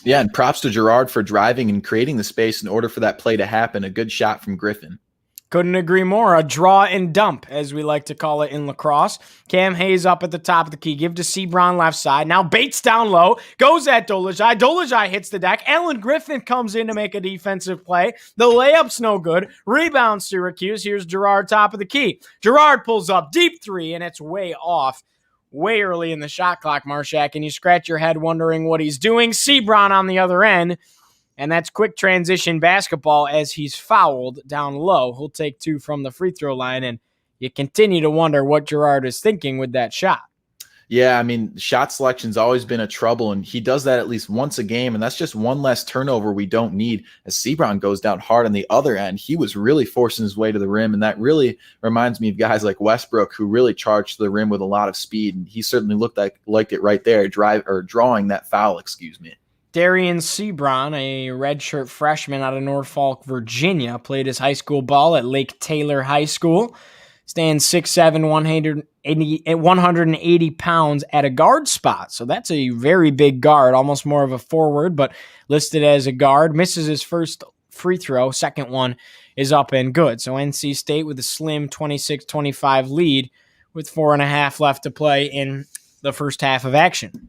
Yeah, and props to Gerard for driving and creating the space in order for that play to happen. A good shot from Griffin. Couldn't agree more. A draw and dump, as we like to call it in lacrosse. Cam Hayes up at the top of the key. Give to Sebron left side. Now Bates down low. Goes at Dolajai. Dolajai hits the deck. Alan Griffin comes in to make a defensive play. The layup's no good. Rebound Syracuse. Here's Gerard top of the key. Gerard pulls up. Deep three, and it's way off. Way early in the shot clock, Marchak, and you scratch your head wondering what he's doing. Sebron on the other end. And that's quick transition basketball as he's fouled down low. He'll take two from the free throw line, and you continue to wonder what Gerard is thinking with that shot. Yeah, I mean, shot selection's always been a trouble, and he does that at least once a game, and that's just one less turnover we don't need. As Sebron goes down hard on the other end, he was really forcing his way to the rim, and that really reminds me of guys like Westbrook who really charged to the rim with a lot of speed, and he certainly looked like it right there, drawing that foul, excuse me. Darian Sebron, a redshirt freshman out of Norfolk, Virginia, played his high school ball at Lake Taylor High School. Stands 6'7", 180 pounds at a guard spot. So that's a very big guard, almost more of a forward, but listed as a guard. Misses his first free throw. Second one is up and good. So NC State with a slim 26-25 lead with 4.5 left to play in the first half of action.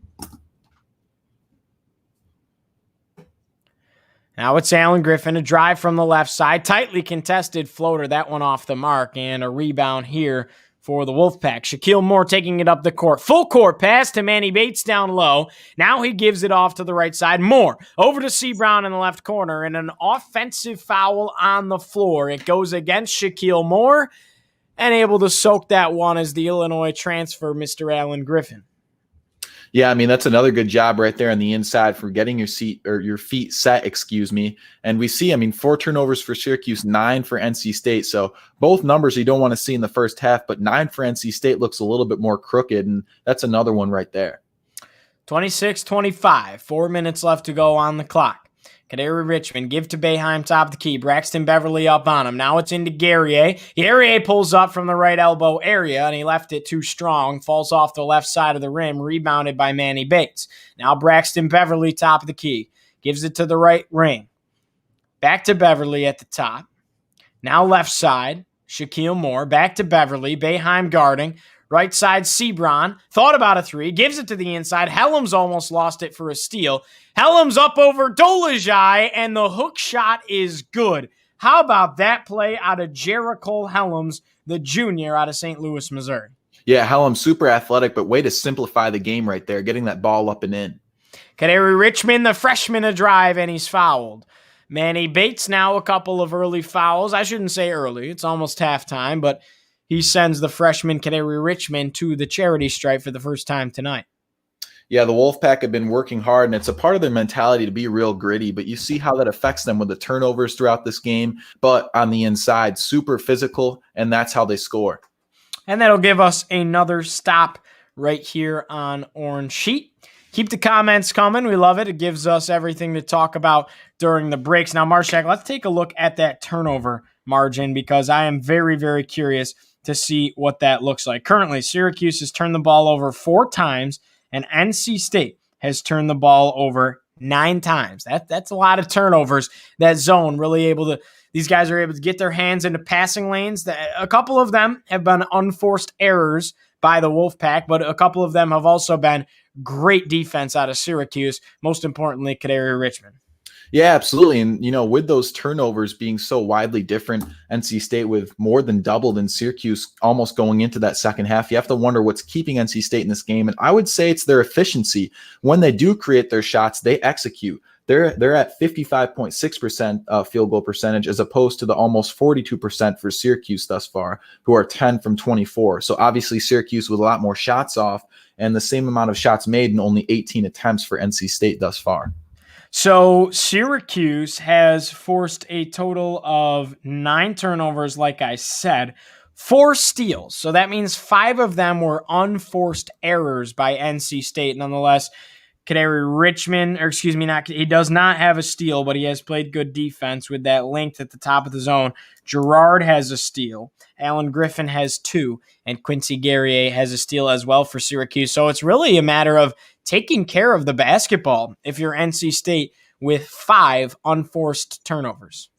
Now it's Alan Griffin, a drive from the left side, tightly contested floater, that one off the mark, and a rebound here for the Wolfpack. Shaquille Moore taking it up the court. Full court pass to Manny Bates down low. Now he gives it off to the right side. Moore over to Sebron in the left corner, and an offensive foul on the floor. It goes against Shaquille Moore, and able to soak that one as the Illinois transfer, Mr. Alan Griffin. Yeah, I mean, that's another good job right there on the inside for getting your feet set, excuse me. And we see, I mean, 4 turnovers for Syracuse, 9 for NC State. So both numbers you don't want to see in the first half, but 9 for NC State looks a little bit more crooked, and that's another one right there. 26-25, 4 minutes left to go on the clock. Kaderi Richmond, give to Boeheim, top of the key. Braxton Beverly up on him. Now it's into Guerrier. Guerrier pulls up from the right elbow area, and he left it too strong. Falls off the left side of the rim, rebounded by Manny Bates. Now Braxton Beverly, top of the key. Gives it to the right wing. Back to Beverly at the top. Now left side, Shaquille Moore. Back to Beverly. Boeheim guarding. Right side, Sebron. Thought about a three. Gives it to the inside. Helms almost lost it for a steal. Helms up over Dolezaj, and the hook shot is good. How about that play out of Jericho Helms, the junior out of St. Louis, Missouri? Yeah, Helms, super athletic, but way to simplify the game right there, getting that ball up and in. Kaderi Richmond, the freshman, a drive, and he's fouled. Manny Bates now a couple of early fouls. I shouldn't say early. It's almost halftime, but he sends the freshman Kaderi Richmond to the charity stripe for the first time tonight. Yeah, the Wolfpack have been working hard, and it's a part of their mentality to be real gritty, but you see how that affects them with the turnovers throughout this game, but on the inside, super physical, and that's how they score. And that'll give us another stop right here on Orange Sheet. Keep the comments coming. We love it. It gives us everything to talk about during the breaks. Now, Marchak, let's take a look at that turnover margin because I am very, very curious to see what that looks like. Currently, Syracuse has turned the ball over 4 times, and NC State has turned the ball over 9 times. That's a lot of turnovers. That zone really able to – these guys are able to get their hands into passing lanes. A couple of them have been unforced errors by the Wolfpack, but a couple of them have also been great defense out of Syracuse, most importantly, Kaderi Richmond. Yeah, absolutely. And, with those turnovers being so widely different, NC State with more than doubled in Syracuse almost going into that second half, you have to wonder what's keeping NC State in this game. And I would say it's their efficiency. When they do create their shots, they execute. They're at 55.6% field goal percentage as opposed to the almost 42% for Syracuse thus far, who are 10 from 24. So obviously Syracuse with a lot more shots off and the same amount of shots made in only 18 attempts for NC State thus far. So Syracuse has forced a total of 9 turnovers, like I said, 4 steals. So that means 5 of them were unforced errors by NC State. Nonetheless, Kaderi Richmond, he does not have a steal, but he has played good defense with that length at the top of the zone. Gerard has a steal. Alan Griffin has 2, and Quincy Guerrier has a steal as well for Syracuse. So it's really a matter of taking care of the basketball if you're NC State with 5 unforced turnovers.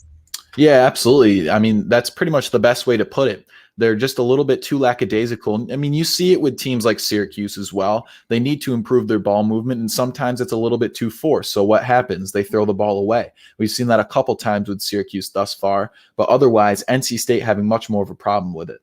Yeah, absolutely. I mean, that's pretty much the best way to put it. They're just a little bit too lackadaisical. I mean, you see it with teams like Syracuse as well. They need to improve their ball movement, and sometimes it's a little bit too forced. So what happens? They throw the ball away. We've seen that a couple times with Syracuse thus far, but otherwise, NC State having much more of a problem with it.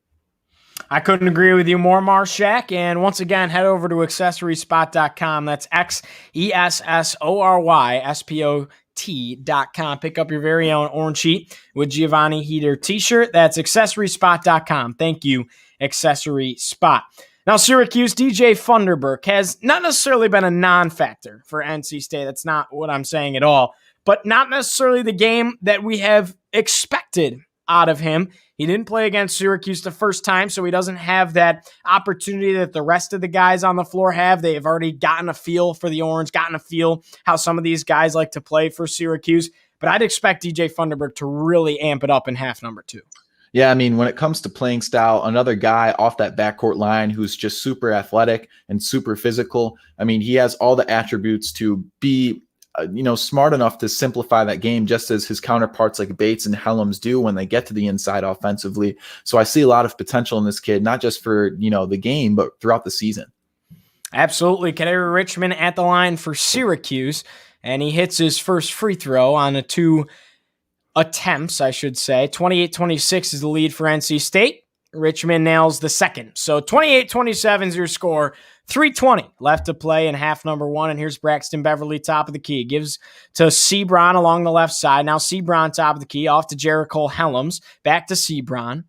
I couldn't agree with you more, Marchak. And once again, head over to accessoryspot.com. That's XESSORYSPOT.com. Pick up your very own Orange Sheet with Giovanni Heater t-shirt. That's accessoryspot.com. Thank you, Accessory Spot. Now, Syracuse, DJ Funderburk has not necessarily been a non-factor for NC State. That's not what I'm saying at all. But not necessarily the game that we have expected out of him. He didn't play against Syracuse the first time, so he doesn't have that opportunity that the rest of the guys on the floor have. They have already gotten a feel for the Orange, gotten a feel how some of these guys like to play for Syracuse. But I'd expect DJ Funderburk to really amp it up in half number 2. Yeah, I mean, when it comes to playing style, another guy off that backcourt line who's just super athletic and super physical. I mean, he has all the attributes to be smart enough to simplify that game just as his counterparts like Bates and Helms do when they get to the inside offensively. So I see a lot of potential in this kid, not just for, the game, but throughout the season. Absolutely. Kaderi Richmond at the line for Syracuse, and he hits his first free throw on 2 attempts, I should say. 28-26 is the lead for NC State. Richmond nails the second. So 28-27 is your score. 3:20 left to play in half number 1, and here's Braxton Beverly, top of the key. Gives to Sebron along the left side. Now Sebron, top of the key, off to Jericho Helms. Back to Sebron.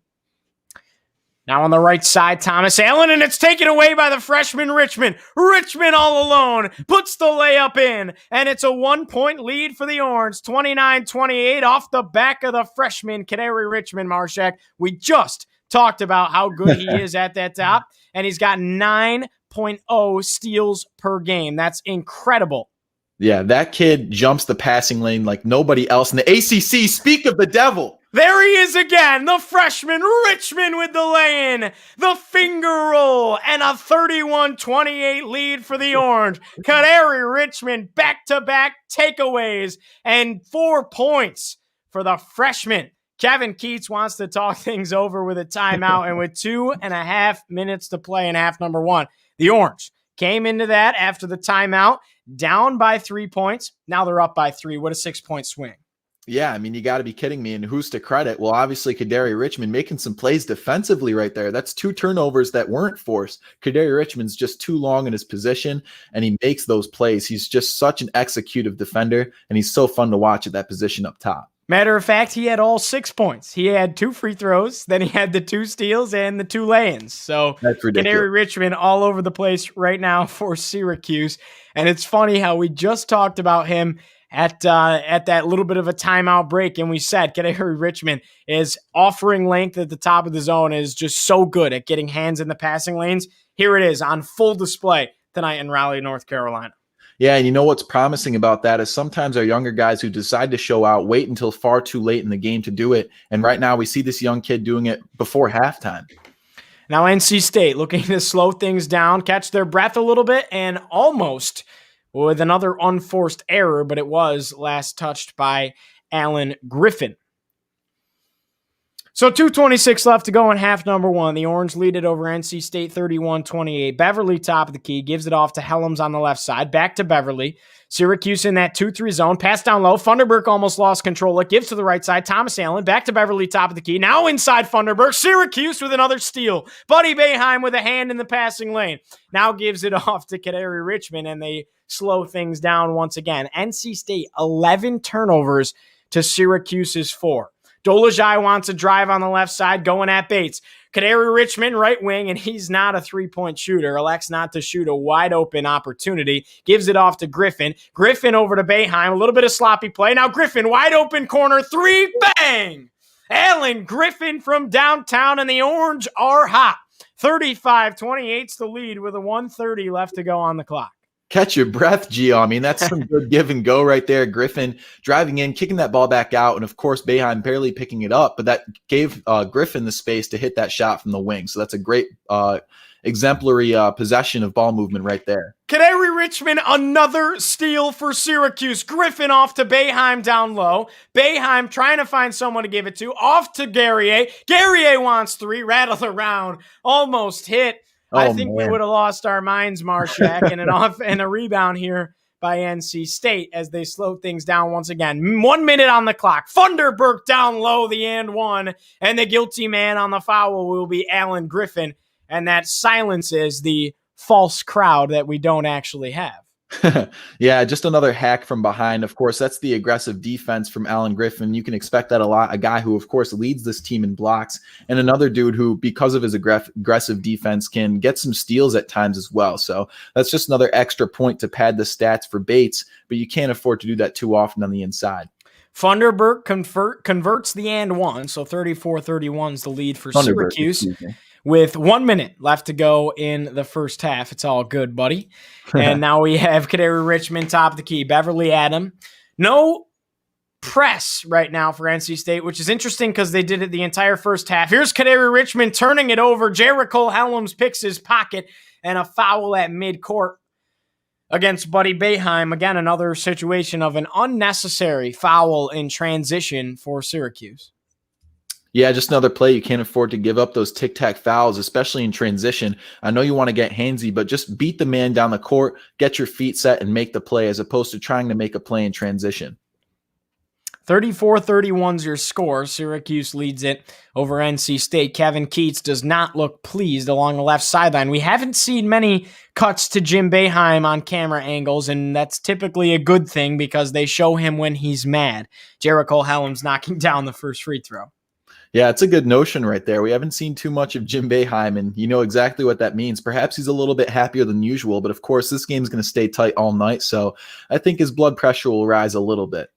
Now on the right side, Thomas Allen, and it's taken away by the freshman Richmond. Richmond all alone puts the layup in, and it's a 1-point lead for the Orange. 29-28 off the back of the freshman, Kaderi Richmond, Marchak. We just talked about how good he is at that top, and he's got 9.0 steals per game. That's incredible. Yeah, that kid jumps the passing lane like nobody else in the ACC. Speak of the devil. There he is again, the freshman Richmond with the lay-in, the finger roll, and a 31-28 lead for the Orange. Kaderi Richmond back-to-back takeaways and 4 points for the freshman. Kevin Keats wants to talk things over with a timeout, and with 2.5 minutes to play in half number one, the Orange came into that after the timeout, down by 3 points. Now they're up by 3. What a 6-point swing. Yeah, I mean, you got to be kidding me. And who's to credit? Well, obviously, Kaderi Richmond making some plays defensively right there. That's 2 turnovers that weren't forced. Kaderi Richmond's just too long in his position, and he makes those plays. He's just such an executive defender, and he's so fun to watch at that position up top. Matter of fact, he had all 6 points. He had 2 free throws, then he had the 2 steals and the 2 lay-ins. So that's ridiculous. Kaderi Richmond all over the place right now for Syracuse. And it's funny how we just talked about him at that little bit of a timeout break, and we said Kaderi Richmond is offering length at the top of the zone, is just so good at getting hands in the passing lanes. Here it is on full display tonight in Raleigh, North Carolina. Yeah, and you know what's promising about that is sometimes our younger guys who decide to show out wait until far too late in the game to do it, and right now we see this young kid doing it before halftime. Now NC State looking to slow things down, catch their breath a little bit, and almost with another unforced error, but it was last touched by Alan Griffin. So 2:26 left to go in half number one. The Orange lead it over NC State 31-28. Beverly top of the key, gives it off to Helms on the left side. Back to Beverly. Syracuse in that 2-3 zone. Pass down low. Funderburk almost lost control. It gives to the right side. Thomas Allen back to Beverly top of the key. Now inside Funderburk. Syracuse with another steal. Buddy Boeheim with a hand in the passing lane. Now gives it off to Kaderi Richmond, and they slow things down once again. NC State 11 turnovers to Syracuse's 4. Dolajai wants a drive on the left side, going at Bates. Kaderi Richmond, right wing, and he's not a three-point shooter. Elects not to shoot a wide-open opportunity. Gives it off to Griffin. Griffin over to Boeheim. A little bit of sloppy play. Now Griffin, wide-open corner, 3, bang! Alan Griffin from downtown, and the Orange are hot. 35-28's the lead with a 1:30 left to go on the clock. Catch your breath, Gio. I mean, that's some good give and go right there. Griffin driving in, kicking that ball back out, and of course, Boeheim barely picking it up, but that gave Griffin the space to hit that shot from the wing. So that's a great exemplary possession of ball movement right there. Kaderi Richmond, another steal for Syracuse. Griffin off to Boeheim down low. Boeheim trying to find someone to give it to. Off to Guerrier. Guerrier wants 3, rattled around, almost hit. I think we would have lost our minds, Marchak, and a rebound here by NC State as they slow things down once again. 1 minute on the clock. Funderburk down low, the and one, and the guilty man on the foul will be Alan Griffin, and that silences the false crowd that we don't actually have. Yeah, just another hack from behind. Of course, that's the aggressive defense from Alan Griffin. You can expect that a lot. A guy who, of course, leads this team in blocks, and another dude who, because of his aggressive defense, can get some steals at times as well. So that's just another extra point to pad the stats for Bates, but you can't afford to do that too often on the inside. Funderburk converts the and one, so 34-31 is the lead for Syracuse. With 1 minute left to go in the first half. It's all good, buddy. And now we have Kaderi Richmond top of the key. Beverly Adam. No press right now for NC State, which is interesting because they did it the entire first half. Here's Kaderi Richmond turning it over. Jericho Helms picks his pocket, and a foul at midcourt against Buddy Boeheim. Again, another situation of an unnecessary foul in transition for Syracuse. Yeah, just another play. You can't afford to give up those tic-tac fouls, especially in transition. I know you want to get handsy, but just beat the man down the court, get your feet set, and make the play as opposed to trying to make a play in transition. 34-31's your score. Syracuse leads it over NC State. Kevin Keats does not look pleased along the left sideline. We haven't seen many cuts to Jim Boeheim on camera angles, and that's typically a good thing because they show him when he's mad. Jericho Helms knocking down the first free throw. Yeah, it's a good notion right there. We haven't seen too much of Jim Boeheim, and you know exactly what that means. Perhaps he's a little bit happier than usual, but of course this game's going to stay tight all night, so I think his blood pressure will rise a little bit.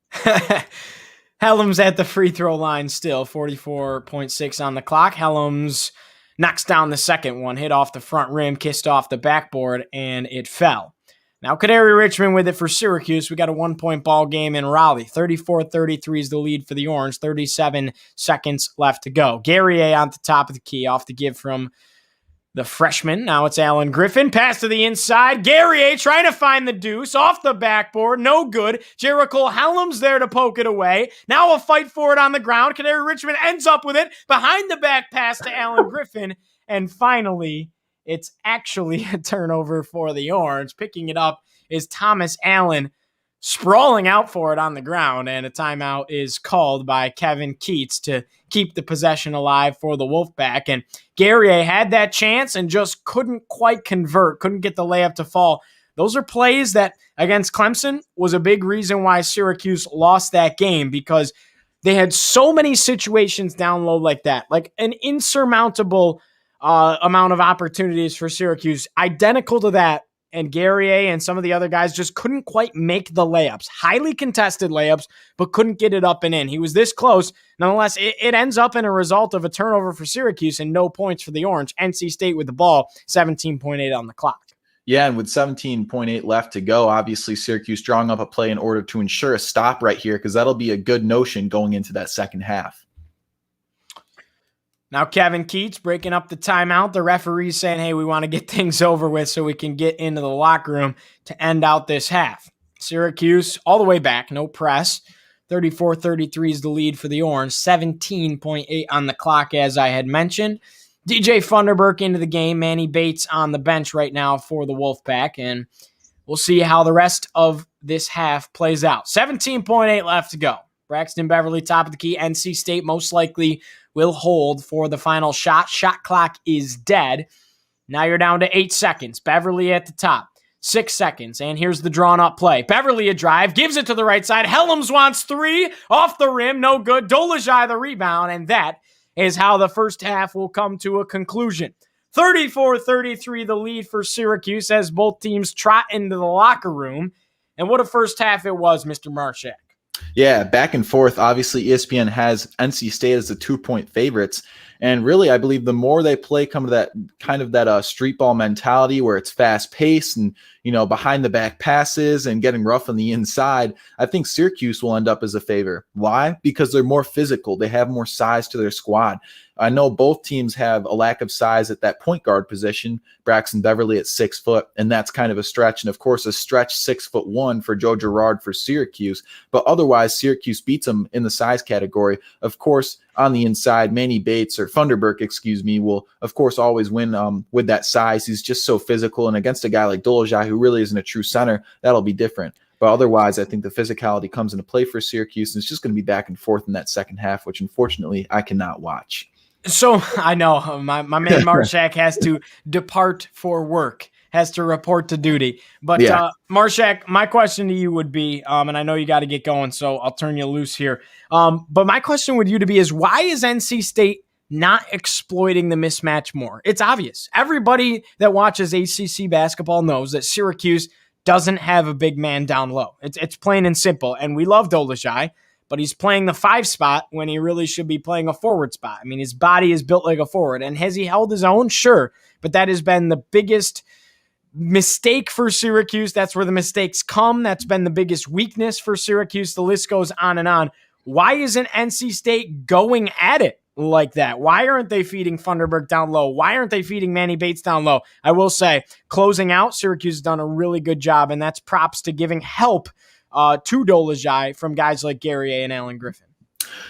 Helms at the free throw line still, 44.6 on the clock. Helms knocks down the second one, hit off the front rim, kissed off the backboard, and it fell. Now, Kaderi Richmond with it for Syracuse. We got a 1-point ball game in Raleigh. 34-33 is the lead for the Orange. 37 seconds left to go. Guerrier on the top of the key, off the give from the freshman. Now it's Alan Griffin. Pass to the inside. Guerrier trying to find the deuce. Off the backboard. No good. Jericho Hellum's there to poke it away. Now a fight for it on the ground. Kaderi Richmond ends up with it. Behind the back pass to Alan Griffin. And finally, it's actually a turnover for the Orange. Picking it up is Thomas Allen, sprawling out for it on the ground, and a timeout is called by Kevin Keats to keep the possession alive for the Wolfpack. And Guerrier had that chance and just couldn't quite convert, couldn't get the layup to fall. Those are plays that, against Clemson, was a big reason why Syracuse lost that game, because they had so many situations down low like that, like an insurmountable amount of opportunities for Syracuse, identical to that, and Guerrier and some of the other guys just couldn't quite make the layups. Highly contested layups, but couldn't get it up and in. He was this close. Nonetheless, it ends up in a result of a turnover for Syracuse and no points for the Orange. NC State with the ball, 17.8 on the clock. Yeah, and with 17.8 left to go, obviously Syracuse drawing up a play in order to ensure a stop right here, because that'll be a good notion going into that second half. Now Kevin Keats breaking up the timeout. The referee's saying, hey, we want to get things over with so we can get into the locker room to end out this half. Syracuse all the way back, no press. 34-33 is the lead for the Orange. 17.8 on the clock, as I had mentioned. DJ Funderburk into the game. Manny Bates on the bench right now for the Wolfpack, and we'll see how the rest of this half plays out. 17.8 left to go. Braxton Beverly, top of the key. NC State most likely will hold for the final shot. Shot clock is dead. Now you're down to 8 seconds. Beverly at the top. 6 seconds. And here's the drawn-up play. Beverly a drive. Gives it to the right side. Hellums wants 3. Off the rim. No good. Dolezaj the rebound. And that is how the first half will come to a conclusion. 34-33 the lead for Syracuse as both teams trot into the locker room. And what a first half it was, Mr. Marchak. Yeah, back and forth. Obviously, ESPN has NC State as the 2-point favorites. And really, I believe the more they play come to that kind of that street ball mentality where it's fast paced and, behind the back passes and getting rough on the inside, I think Syracuse will end up as a favor. Why? Because they're more physical. They have more size to their squad. I know both teams have a lack of size at that point guard position. Braxton Beverly at 6 foot, and that's kind of a stretch. And of course, a stretch 6'1" for Joe Girard for Syracuse. But otherwise, Syracuse beats them in the size category. Of course, on the inside, Manny Bates or Funderburk, will of course always win with that size. He's just so physical, and against a guy like Dolezaj, who really isn't a true center, that'll be different. But otherwise, I think the physicality comes into play for Syracuse, and it's just going to be back and forth in that second half, which unfortunately I cannot watch. So I know my man Marchak has to depart for work, has to report to duty. But yeah. Marchak, my question to you would be, and I know you got to get going, so I'll turn you loose here. But my question with you to be is, why is NC State not exploiting the mismatch more? It's obvious. Everybody that watches ACC basketball knows that Syracuse doesn't have a big man down low. It's plain and simple. And we love Dolezaj, but he's playing the 5 spot when he really should be playing a forward spot. I mean, his body is built like a forward. And has he held his own? Sure. But that has been the biggest mistake for Syracuse. That's where the mistakes come. That's been the biggest weakness for Syracuse. The list goes on and on. Why isn't NC State going at it like that? Why aren't they feeding Funderburk down low? Why aren't they feeding Manny Bates down low? I will say, closing out, Syracuse has done a really good job, and that's props to giving help to Dolezaj from guys like Guerrier and Alan Griffin.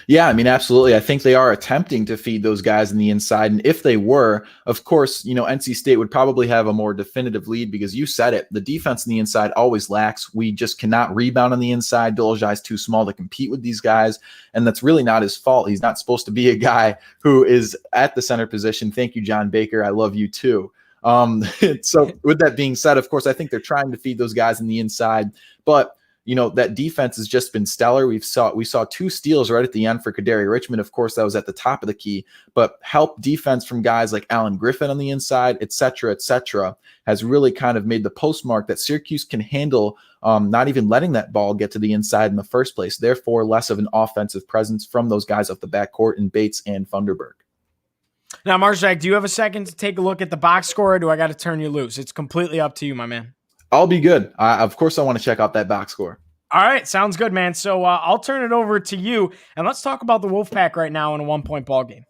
Yeah, I mean, absolutely. I think they are attempting to feed those guys in the inside. And if they were, of course, NC State would probably have a more definitive lead, because you said it. The defense on the inside always lacks. We just cannot rebound on the inside. Dolezaj is too small to compete with these guys. And that's really not his fault. He's not supposed to be a guy who is at the center position. Thank you, John Baker. I love you too. So with that being said, of course, I think they're trying to feed those guys in the inside. But that defense has just been stellar. We saw 2 steals right at the end for Kaderi Richmond. Of course, that was at the top of the key, but help defense from guys like Alan Griffin on the inside, et cetera, has really kind of made the postmark that Syracuse can handle not even letting that ball get to the inside in the first place. Therefore, less of an offensive presence from those guys off the backcourt in Bates and Funderburk. Now, Marchak, do you have a second to take a look at the box score, or do I got to turn you loose? It's completely up to you, my man. I'll be good. Of course, I want to check out that box score. All right, sounds good, man. So I'll turn it over to you, and let's talk about the Wolfpack right now in a 1-point ball game.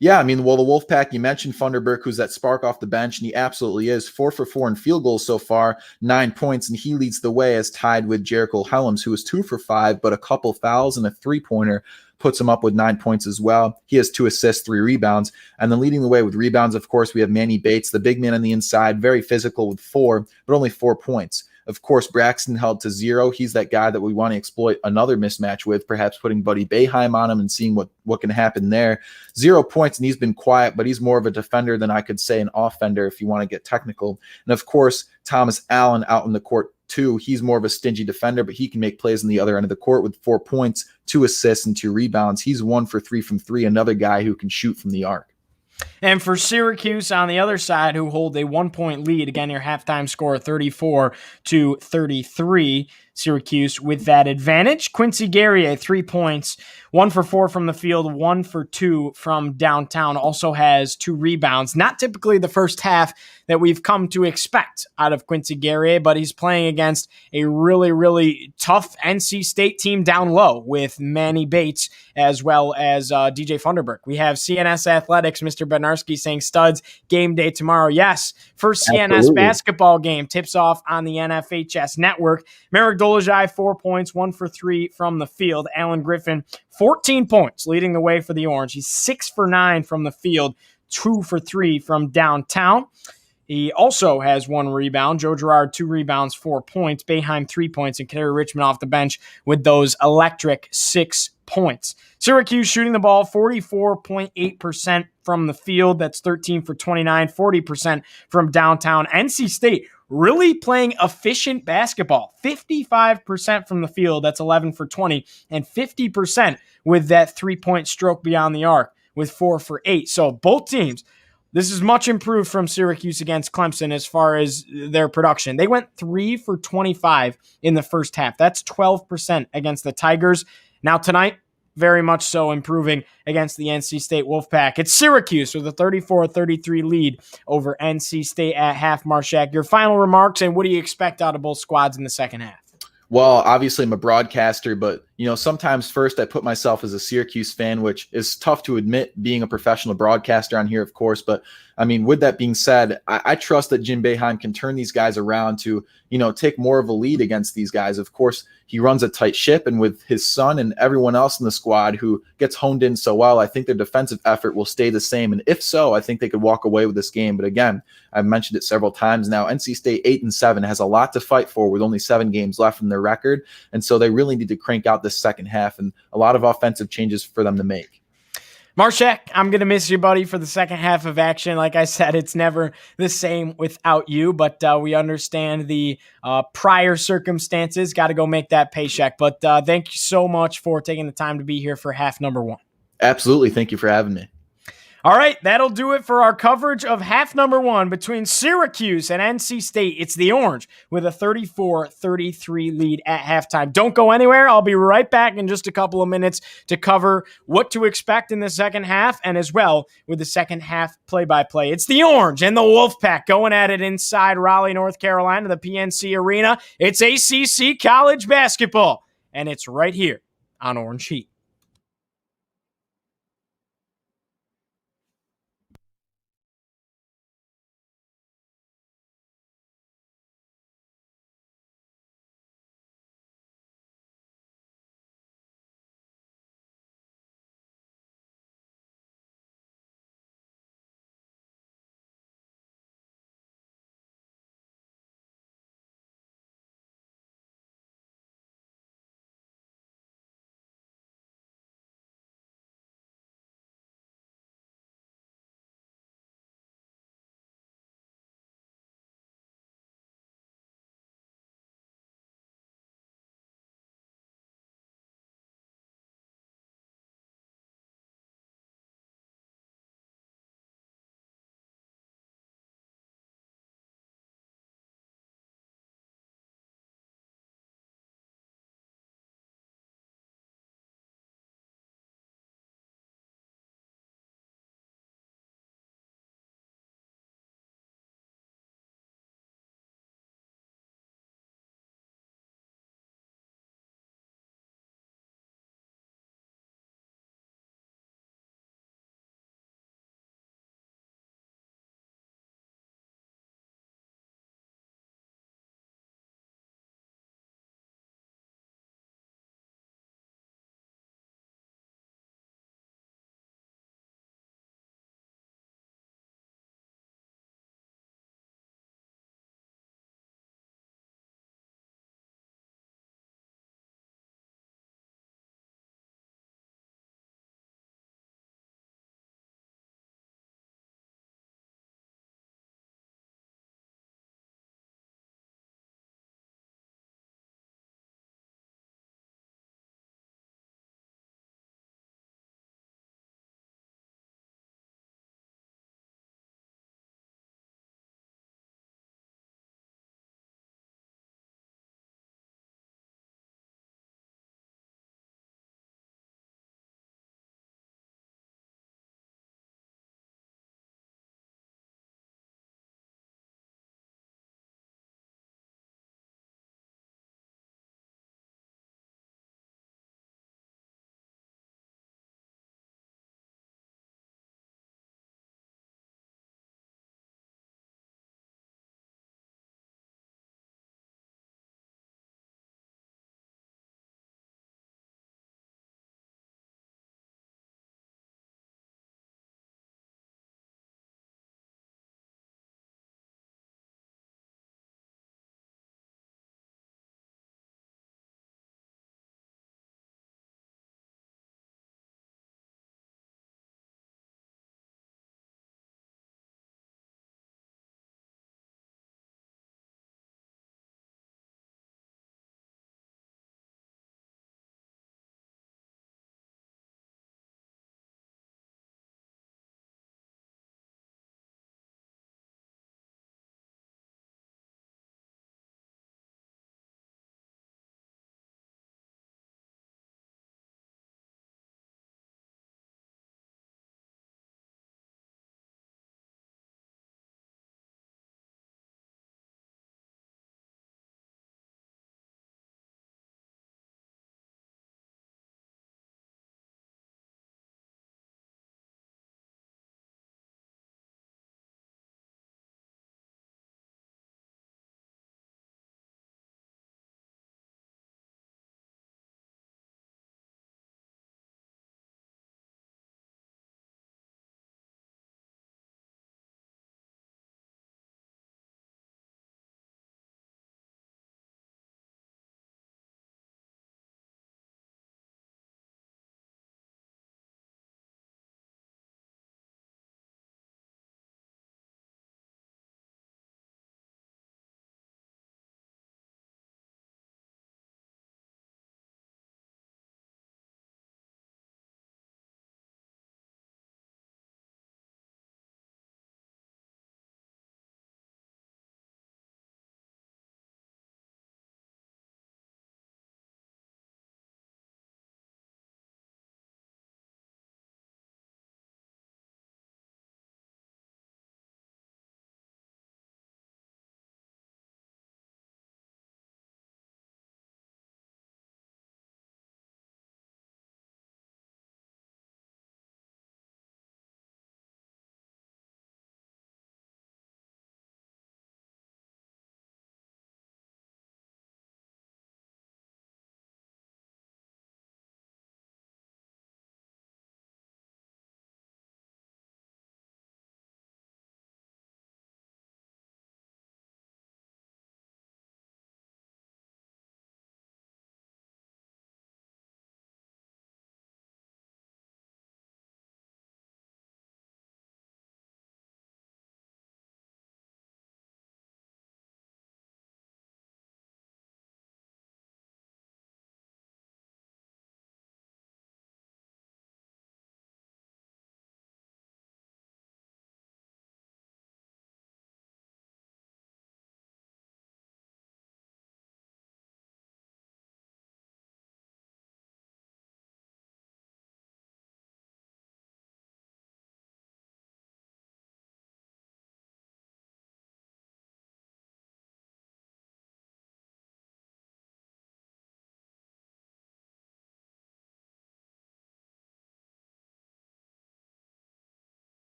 Yeah, I mean, well, the Wolfpack, you mentioned Funderburk, who's that spark off the bench, and he absolutely is. 4 for 4 in field goals so far, 9 points, and he leads the way as tied with Jericho Helms, who is 2 for 5, but a couple fouls and a three-pointer puts him up with 9 points as well. He has 2 assists, 3 rebounds, and then leading the way with rebounds, of course, we have Manny Bates, the big man on the inside, very physical with 4, but only 4 points. Of course, Braxton held to 0. He's that guy that we want to exploit another mismatch with, perhaps putting Buddy Boeheim on him and seeing what can happen there. 0 points, and he's been quiet, but he's more of a defender than I could say an offender if you want to get technical. And of course, Thomas Allen out in the court too. He's more of a stingy defender, but he can make plays on the other end of the court with 4 points, 2 assists, and 2 rebounds. He's 1 for 3 from 3, another guy who can shoot from the arc. And for Syracuse on the other side, who hold a 1-point lead, again, your halftime score 34-33. Syracuse with that advantage. Quincy Guerrier, 3 points, 1 for 4 from the field, 1 for 2 from downtown. Also has 2 rebounds. Not typically the first half that we've come to expect out of Quincy Guerrier, but he's playing against a really, really tough NC State team down low with Manny Bates as well as DJ Funderburk. We have CNS Athletics, Mr. Bednarski saying studs, game day tomorrow. Yes, first CNS Absolutely. basketball game tips off on the NFHS network. Merrick Dolezaj, 4 points, 1 for 3 from the field. Alan Griffin, 14 points, leading the way for the Orange. He's 6 for 9 from the field, 2 for 3 from downtown. He also has 1 rebound. Joe Girard, 2 rebounds, 4 points. Boeheim, 3 points. And Kerry Richmond off the bench with those electric 6 points. Syracuse shooting the ball 44.8% from the field. That's 13 for 29, 40% from downtown. NC State really playing efficient basketball. 55% from the field. That's 11 for 20. And 50% with that 3-point stroke beyond the arc with 4 for 8. So both teams, this is much improved from Syracuse against Clemson as far as their production. They went 3 for 25 in the first half. That's 12% against the Tigers. Now tonight, very much so improving against the NC State Wolfpack. It's Syracuse with a 34-33 lead over NC State at half. Marchak, your final remarks, and what do you expect out of both squads in the second half? Well, obviously I'm a broadcaster, but sometimes first I put myself as a Syracuse fan, which is tough to admit being a professional broadcaster on here, of course. But I mean, with that being said, I trust that Jim Boeheim can turn these guys around to, take more of a lead against these guys. Of course, he runs a tight ship, and with his son and everyone else in the squad who gets honed in so well, I think their defensive effort will stay the same. And if so, I think they could walk away with this game. But again, I've mentioned it several times now. NC State 8-7 has a lot to fight for with only 7 games left in their record. And so they really need to crank out this second half, and a lot of offensive changes for them to make. Marchak, I'm going to miss you, buddy, for the second half of action. Like I said, it's never the same without you, but we understand the prior circumstances. Got to go make that paycheck. But thank you so much for taking the time to be here for half number 1. Absolutely. Thank you for having me. All right, that'll do it for our coverage of half number 1 between Syracuse and NC State. It's the Orange with a 34-33 lead at halftime. Don't go anywhere. I'll be right back in just a couple of minutes to cover what to expect in the second half and as well with the second half play-by-play. It's the Orange and the Wolfpack going at it inside Raleigh, North Carolina, the PNC Arena. It's ACC college basketball, and it's right here on Orange Heat.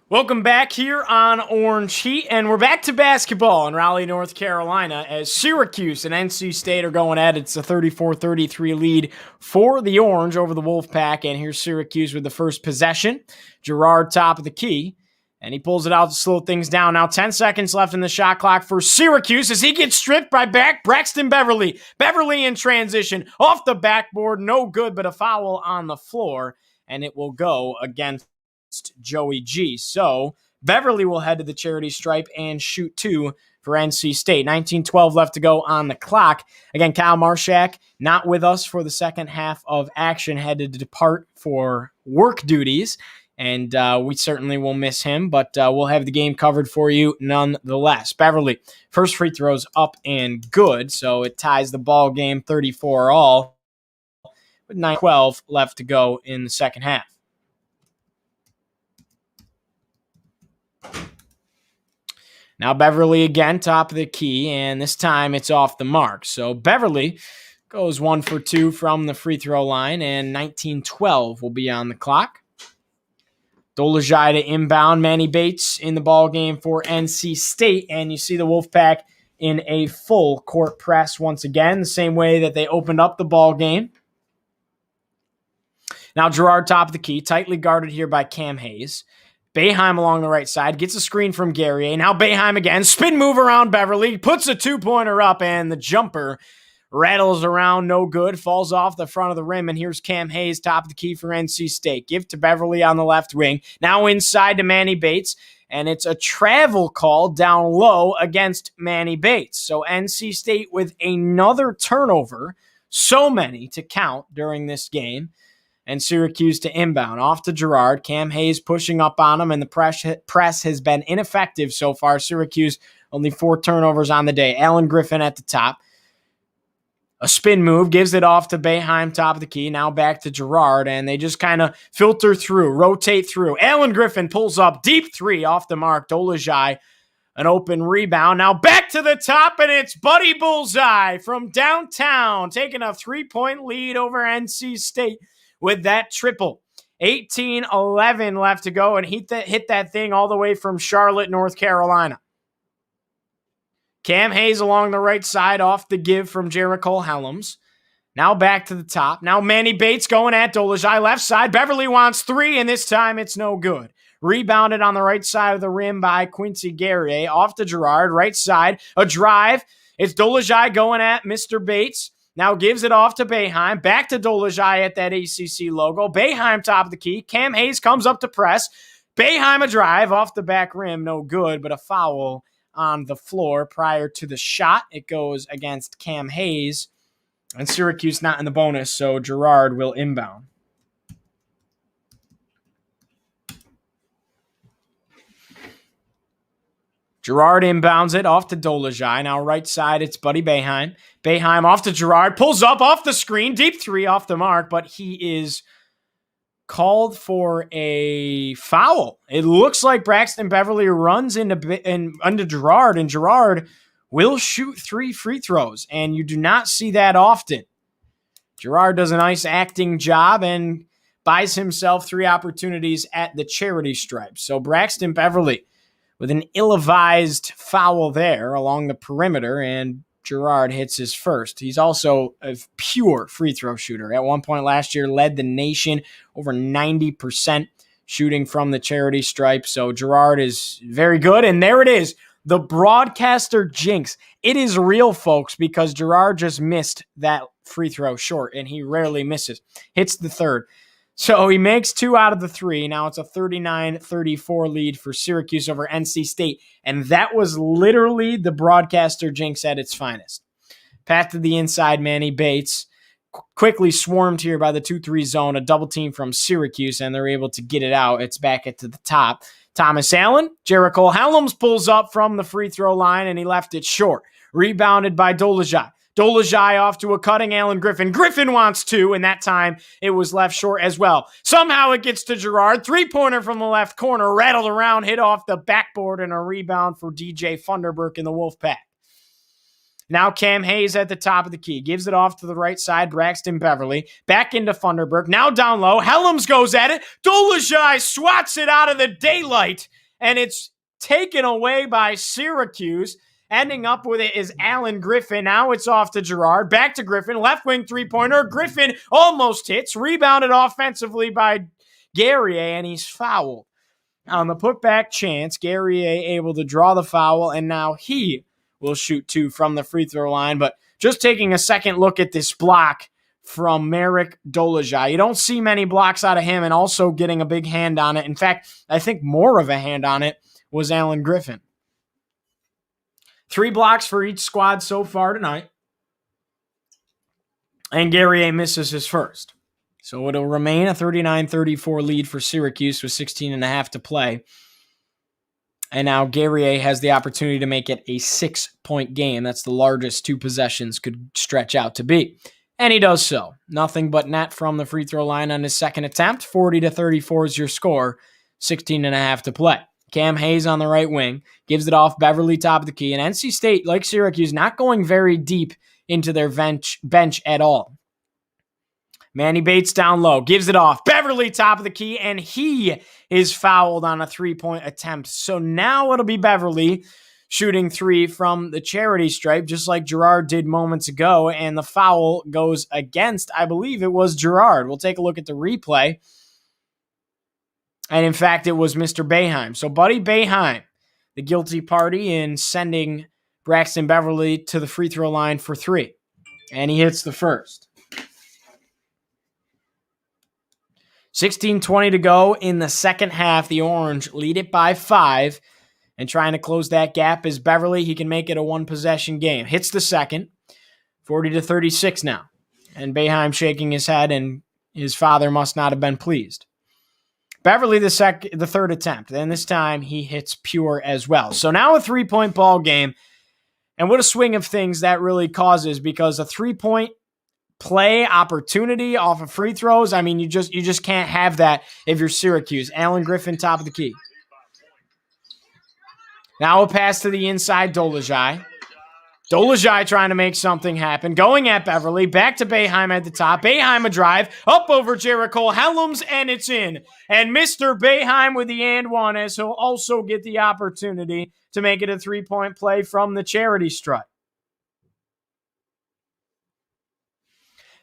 Welcome back here on Orange Heat, and we're back to basketball in Raleigh, North Carolina, as Syracuse and NC State are going at it. It's a 34-33 lead for the Orange over the Wolfpack, and here's Syracuse with the first possession. Girard top of the key, and he pulls it out to slow things down. Now 10 seconds left in the shot clock for Syracuse as he gets stripped by Braxton Beverly. Beverly in transition, off the backboard, no good, but a foul on the floor, and it will go against Joey G. So Beverly will head to the charity stripe and shoot two for NC State. 19:12 left to go on the clock. Again, Kyle Marchak not with us for the second half of action, had to depart for work duties, and we certainly will miss him, but we'll have the game covered for you nonetheless. Beverly, first free throws up and good, so it ties the ball game 34 all with 9:12 left to go in the second half. Now Beverly again, top of the key, and this time it's off the mark. So Beverly goes 1 for 2 from the free throw line, and 19:12 will be on the clock. Dolezaj to inbound. Manny Bates in the ball game for NC State, and you see the Wolfpack in a full court press once again, the same way that they opened up the ball game. Now Girard top of the key, tightly guarded here by Cam Hayes. Boeheim along the right side, gets a screen from Guerrier. Now Boeheim again, spin move around Beverly, puts a two-pointer up, and the jumper rattles around, no good, falls off the front of the rim, and here's Cam Hayes, top of the key for NC State. Give to Beverly on the left wing. Now inside to Manny Bates, and it's a travel call down low against Manny Bates. So NC State with another turnover, so many to count during this game. And Syracuse to inbound. Off to Girard. Cam Hayes pushing up on him, and the press has been ineffective so far. Syracuse only 4 turnovers on the day. Alan Griffin at the top. A spin move, gives it off to Boeheim, top of the key. Now back to Girard, and they just kind of filter through, rotate through. Alan Griffin pulls up, deep three off the mark. Dolezaj, an open rebound. Now back to the top, and it's Buddy Bullseye from downtown, taking a 3-point lead over NC State with that triple. 18-11 left to go, and hit that thing all the way from Charlotte, North Carolina. Cam Hayes along the right side, off the give from Jericho Helms. Now back to the top. Now Manny Bates going at Dolezaj, left side. Beverly wants 3, and this time it's no good. Rebounded on the right side of the rim by Quincy Guerrier. Off to Girard, right side. A drive. It's Dolezaj going at Mr. Bates. Now gives it off to Boeheim. Back to Dolezaj at that ACC logo. Boeheim top of the key. Cam Hayes comes up to press. Boeheim a drive off the back rim. No good, but a foul on the floor prior to the shot. It goes against Cam Hayes. And Syracuse not in the bonus, so Girard will inbound. Girard inbounds it off to Dolezaj. Now right side, it's Buddy Boeheim. Boeheim off to Girard. Pulls up off the screen. Deep three off the mark, but he is called for a foul. It looks like Braxton Beverly runs into Girard, and Girard will shoot 3 free throws, and you do not see that often. Girard does a nice acting job and buys himself 3 opportunities at the charity stripe. So Braxton Beverly with an ill-advised foul there along the perimeter, and Girard hits his first. He's also a pure free throw shooter. At one point last year, led the nation, over 90% shooting from the charity stripe. So Girard is very good, and there it is. The broadcaster jinx. It is real, folks, because Girard just missed that free throw short, and he rarely misses. Hits the third. So he makes 2 out of the 3. Now it's a 39-34 lead for Syracuse over NC State. And that was literally the broadcaster jinx at its finest. Path to the inside, Manny Bates. Quickly swarmed here by the 2-3 zone. A double team from Syracuse, and they're able to get it out. It's back at to the top. Thomas Allen. Jericho Helms pulls up from the free throw line, and he left it short. Rebounded by Dolezaj. Dolezaj off to a cutting Alan Griffin. Griffin wants 2, and that time it was left short as well. Somehow it gets to Girard. 3-pointer from the left corner. Rattled around, hit off the backboard, and a rebound for DJ Funderburk in the Wolfpack. Now Cam Hayes at the top of the key. Gives it off to the right side. Braxton Beverly. Back into Funderburk. Now down low. Helms goes at it. Dolezaj swats it out of the daylight. And it's taken away by Syracuse. Ending up with it is Alan Griffin. Now it's off to Girard. Back to Griffin. Left wing three-pointer. Griffin almost hits. Rebounded offensively by Guerrier, and he's fouled. On the putback chance, Guerrier able to draw the foul, and now he will shoot 2 from the free throw line. But just taking a second look at this block from Merrick Dolezaj. You don't see many blocks out of him, and also getting a big hand on it. In fact, I think more of a hand on it was Alan Griffin. 3 blocks for each squad so far tonight. And Guerrier misses his first. So it'll remain a 39-34 lead for Syracuse with 16.5 to play. And now Guerrier has the opportunity to make it a 6-point game. That's the largest 2 possessions could stretch out to be. And he does so. Nothing but net from the free throw line on his second attempt. 40-34 is your score. 16.5 to play. Cam Hayes on the right wing. Gives it off Beverly top of the key. And NC State, like Syracuse, not going very deep into their bench at all. Manny Bates down low. Gives it off. Beverly top of the key. And he is fouled on a 3-point attempt. So now it'll be Beverly shooting 3 from the charity stripe, just like Girard did moments ago. And the foul goes against, I believe it was Girard. We'll take a look at the replay. And in fact, it was Mr. Boeheim. So Buddy Boeheim, the guilty party in sending Braxton Beverly to the free throw line for 3. And he hits the first. 16:20 to go in the second half. The Orange lead it by 5. And trying to close that gap is Beverly. He can make it a 1-possession game. Hits the second. 40-36 now. And Boeheim shaking his head, and his father must not have been pleased. Beverly the third attempt, and this time he hits pure as well. So now a 3-point ball game, and what a swing of things that really causes, because a 3-point play opportunity off of free throws, I mean, you just can't have that if you're Syracuse. Alan Griffin top of the key. Now a pass to the inside, Dolezaj. Dolezaj trying to make something happen. Going at Beverly. Back to Boeheim at the top. Boeheim a drive. Up over Jericho Helms, and it's in. And Mr. Boeheim with the and one, as he'll also get the opportunity to make it a 3-point play from the charity stripe.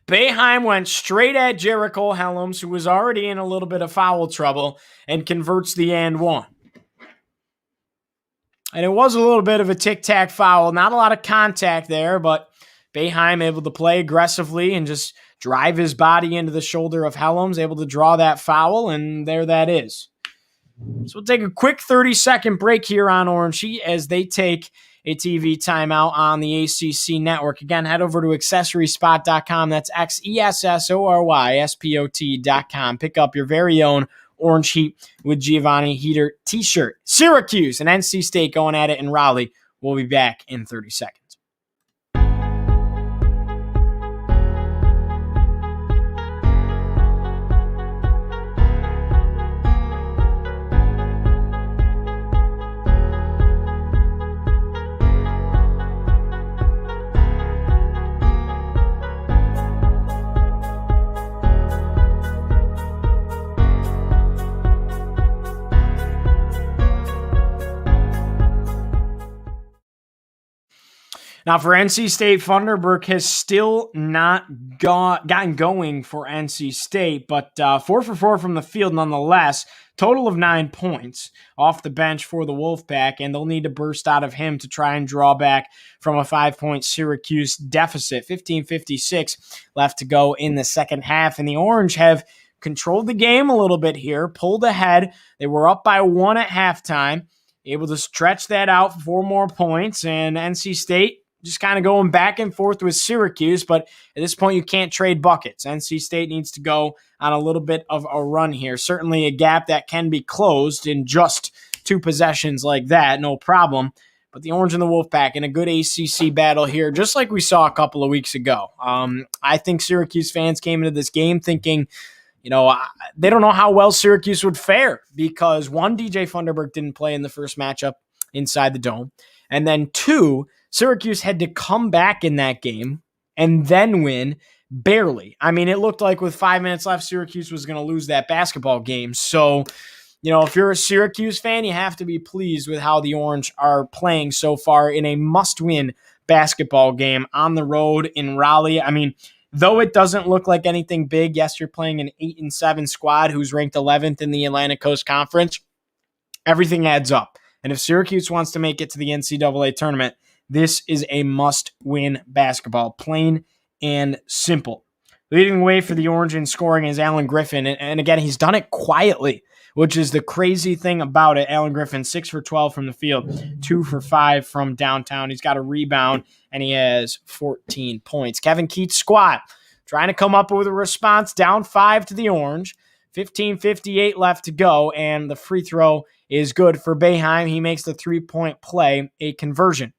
Boeheim went straight at Jericho Helms, who was already in a little bit of foul trouble, and converts the and one. And it was a little bit of a tic-tac foul. Not a lot of contact there, but Boeheim able to play aggressively and just drive his body into the shoulder of Helms, able to draw that foul, and there that is. So we'll take a quick 30-second break here on Orange Heat as they take a TV timeout on the ACC network. Again, head over to accessoryspot.com. That's XESSORYSPOT.com. Pick up your very own Orange Heat with Giovanni heater t-shirt. Syracuse and NC State going at it in Raleigh. We'll be back in 30 seconds. Now, for NC State, Funderburk has still not gotten going for NC State, but 4 for 4 from the field nonetheless. Total of 9 points off the bench for the Wolfpack, and they'll need to burst out of him to try and draw back from a 5-point Syracuse deficit. 15:56 left to go in the second half, and the Orange have controlled the game a little bit here, pulled ahead. They were up by 1 at halftime, able to stretch that out for 4 more points, and NC State just kind of going back and forth with Syracuse, but at this point you can't trade buckets. NC State needs to go on a little bit of a run here. Certainly a gap that can be closed in just 2 possessions like that, no problem. But the Orange and the Wolfpack in a good ACC battle here, just like we saw a couple of weeks ago. I think Syracuse fans came into this game thinking, they don't know how well Syracuse would fare because 1, DJ Funderburk didn't play in the first matchup inside the Dome, and then 2, Syracuse had to come back in that game and then win barely. I mean, it looked like with 5 minutes left, Syracuse was going to lose that basketball game. So, if you're a Syracuse fan, you have to be pleased with how the Orange are playing so far in a must-win basketball game on the road in Raleigh. I mean, though it doesn't look like anything big, yes, you're playing an 8-7 squad who's ranked 11th in the Atlantic Coast Conference. Everything adds up. And if Syracuse wants to make it to the NCAA tournament, this is a must-win basketball, plain and simple. Leading the way for the Orange in scoring is Alan Griffin. And again, he's done it quietly, which is the crazy thing about it. Alan Griffin, 6 for 12 from the field, 2 for 5 from downtown. He's got a rebound, and he has 14 points. Kevin Keats' squad trying to come up with a response, down 5 to the Orange. 15:58 left to go, and the free throw is good for Boeheim. He makes the three-point play a conversion.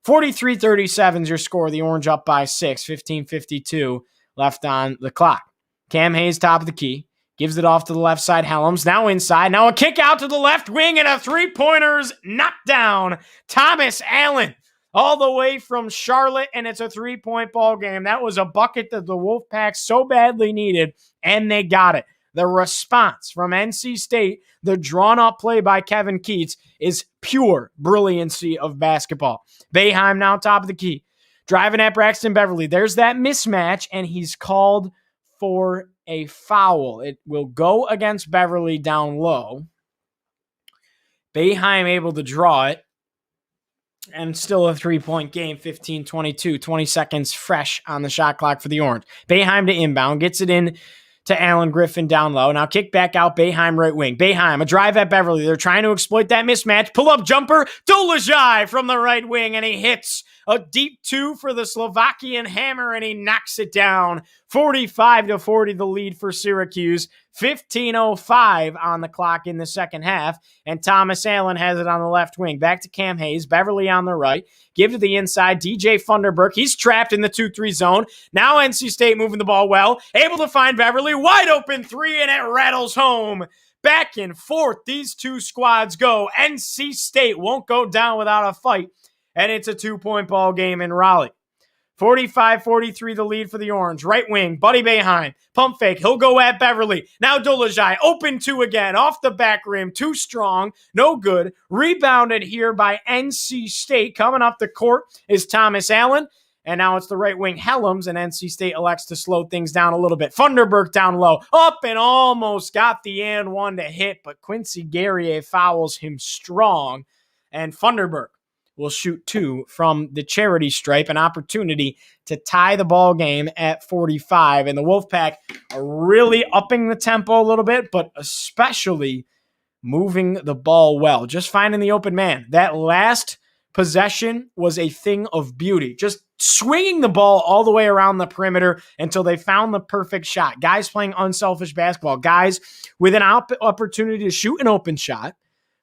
43-37 is your score. The Orange up by 6, 15:52 left on the clock. Cam Hayes, top of the key, gives it off to the left side. Helms now inside. Now a kick out to the left wing, and a three-pointer's knocked down. Thomas Allen all the way from Charlotte, and it's a three-point ball game. That was a bucket that the Wolfpack so badly needed, and they got it. The response from NC State, the drawn-up play by Kevin Keats, is pure brilliancy of basketball. Boeheim now top of the key, driving at Braxton Beverly. There's that mismatch, and he's called for a foul. It will go against Beverly down low. Boeheim able to draw it, and still a three-point game, 15-22, 20 seconds fresh on the shot clock for the Orange. Boeheim to inbound, gets it in to Alan Griffin down low. Now kick back out, Boeheim right wing. Boeheim, a drive at Beverly. They're trying to exploit that mismatch. Pull-up jumper, Dolezaj from the right wing, and he hits a deep 2 for the Slovakian Hammer, and he knocks it down. 45-40 the lead for Syracuse. 15:05 on the clock in the second half, and Thomas Allen has it on the left wing. Back to Cam Hayes, Beverly on the right. Give to the inside, DJ Funderburk. He's trapped in the 2-3 zone. Now NC State moving the ball well. Able to find Beverly. Wide open 3, and it rattles home. Back and forth, these two squads go. NC State won't go down without a fight, and it's a 2-point ball game in Raleigh. 45-43 the lead for the Orange. Right wing, Buddy Boeheim. Pump fake. He'll go at Beverly. Now Dolezaj. Open 2 again. Off the back rim. Too strong. No good. Rebounded here by NC State. Coming up the court is Thomas Allen. And now it's the right wing Helms, and NC State elects to slow things down a little bit. Funderburk down low. Up and almost got the and one to hit, but Quincy Guerrier fouls him strong. And Funderburk will shoot 2 from the charity stripe, an opportunity to tie the ball game at 45. And the Wolfpack are really upping the tempo a little bit, but especially moving the ball well, just finding the open man. That last possession was a thing of beauty, just swinging the ball all the way around the perimeter until they found the perfect shot. Guys playing unselfish basketball, guys with an opportunity to shoot an open shot,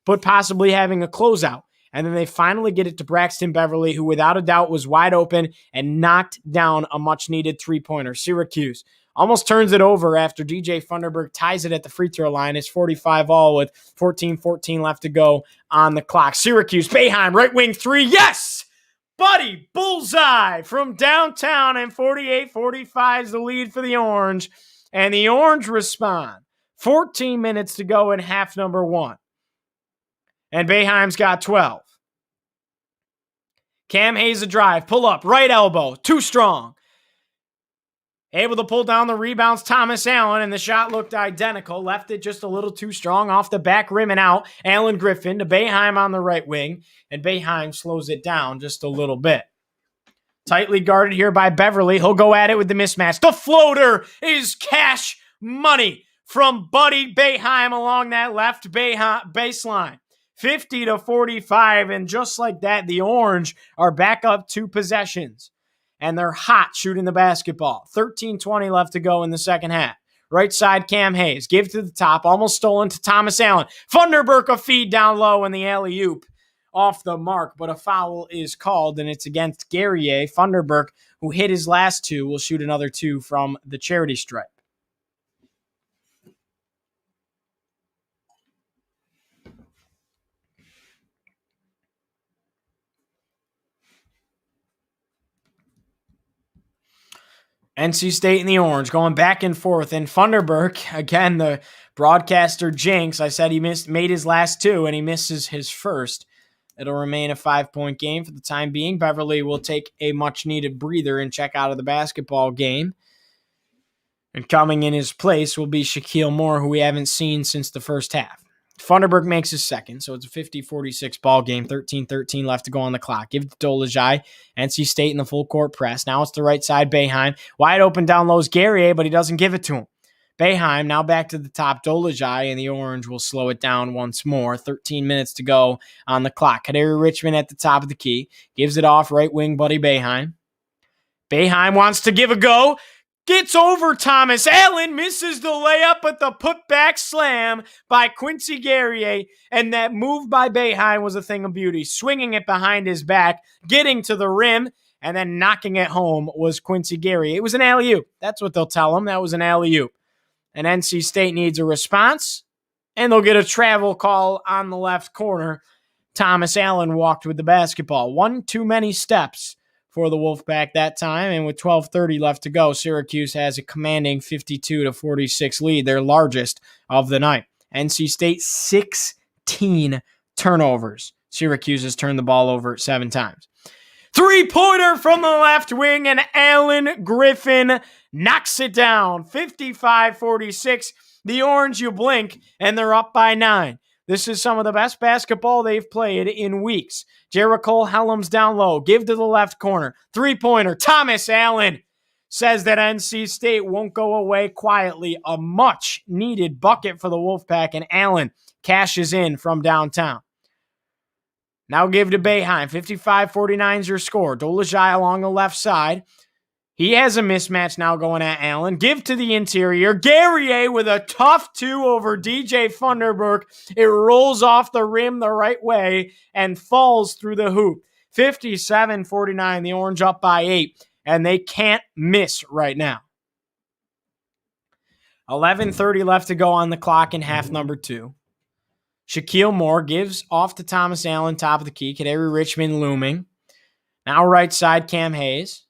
but possibly having a closeout. And then they finally get it to Braxton Beverly, who without a doubt was wide open and knocked down a much-needed three-pointer. Syracuse almost turns it over after DJ Funderburk ties it at the free throw line. It's 45-all with 14-14 left to go on the clock. Syracuse, Boeheim, right wing 3, yes! Buddy, bullseye from downtown, and 48-45 is the lead for the Orange. And the Orange respond. 14 minutes to go in half number 1. And Boeheim's got 12. Cam Hayes a drive, pull up, right elbow, too strong. Able to pull down the rebounds, Thomas Allen, and the shot looked identical. Left it just a little too strong off the back rim and out. Alan Griffin to Boeheim on the right wing, and Boeheim slows it down just a little bit. Tightly guarded here by Beverly. He'll go at it with the mismatch. The floater is cash money from Buddy Boeheim along that left baseline. 50-45, and just like that, the Orange are back up 2 possessions, and they're hot shooting the basketball. 13:20 left to go in the second half. Right side, Cam Hayes. Give to the top, almost stolen to Thomas Allen. Funderburk a feed down low, and the alley-oop off the mark, but a foul is called, and it's against Guerrier. Funderburk, who hit his last 2, will shoot another 2 from the charity stripe. NC State and the Orange going back and forth. And Funderburk, again, the broadcaster jinx. I said he made his last two, and he misses his first. It'll remain a 5-point game for the time being. Beverly will take a much-needed breather and check out of the basketball game. And coming in his place will be Shaquille Moore, who we haven't seen since the first half. Funderburk makes his second, so it's a 50-46 ball game. 13-13 left to go on the clock. Give it to Dolezaj. NC State in the full court press. Now it's the right side, Boeheim. Wide open down low is Guerrier, but he doesn't give it to him. Boeheim now back to the top. Dolezaj, and the Orange will slow it down once more. 13 minutes to go on the clock. Kadari Richmond at the top of the key. Gives it off right wing buddy Boeheim. Boeheim wants to give a go. Gets over Thomas Allen, misses the layup, but the putback slam by Quincy Guerrier, and that move by Boeheim was a thing of beauty. Swinging it behind his back, getting to the rim, and then knocking it home was Quincy Guerrier. It was an alley-oop. That's what they'll tell him. That was an alley-oop. And NC State needs a response, and they'll get a travel call on the left corner. Thomas Allen walked with the basketball. One too many steps for the Wolfpack that time, and with 12:30 left to go, Syracuse has a commanding 52-46 lead, their largest of the night. NC State, 16 turnovers. Syracuse has turned the ball over 7 times. Three-pointer from the left wing, and Allen Griffin knocks it down. 55-46. The Orange, you blink, and they're up by 9. This is some of the best basketball they've played in weeks. Jericho Helms down low. Give to the left corner. Three-pointer. Thomas Allen says that NC State won't go away quietly. A much-needed bucket for the Wolfpack, and Allen cashes in from downtown. Now give to Boeheim. 55-49 is your score. Dolezaj along the left side. He has a mismatch now going at Allen. Give to the interior. Guerrier with a tough 2 over DJ Funderburk. It rolls off the rim the right way and falls through the hoop. 57-49, the Orange up by 8, and they can't miss right now. 11:30 left to go on the clock in half number 2. Shaquille Moore gives off to Thomas Allen, top of the key. Kadari Richmond looming. Now right side, Cam Hayes.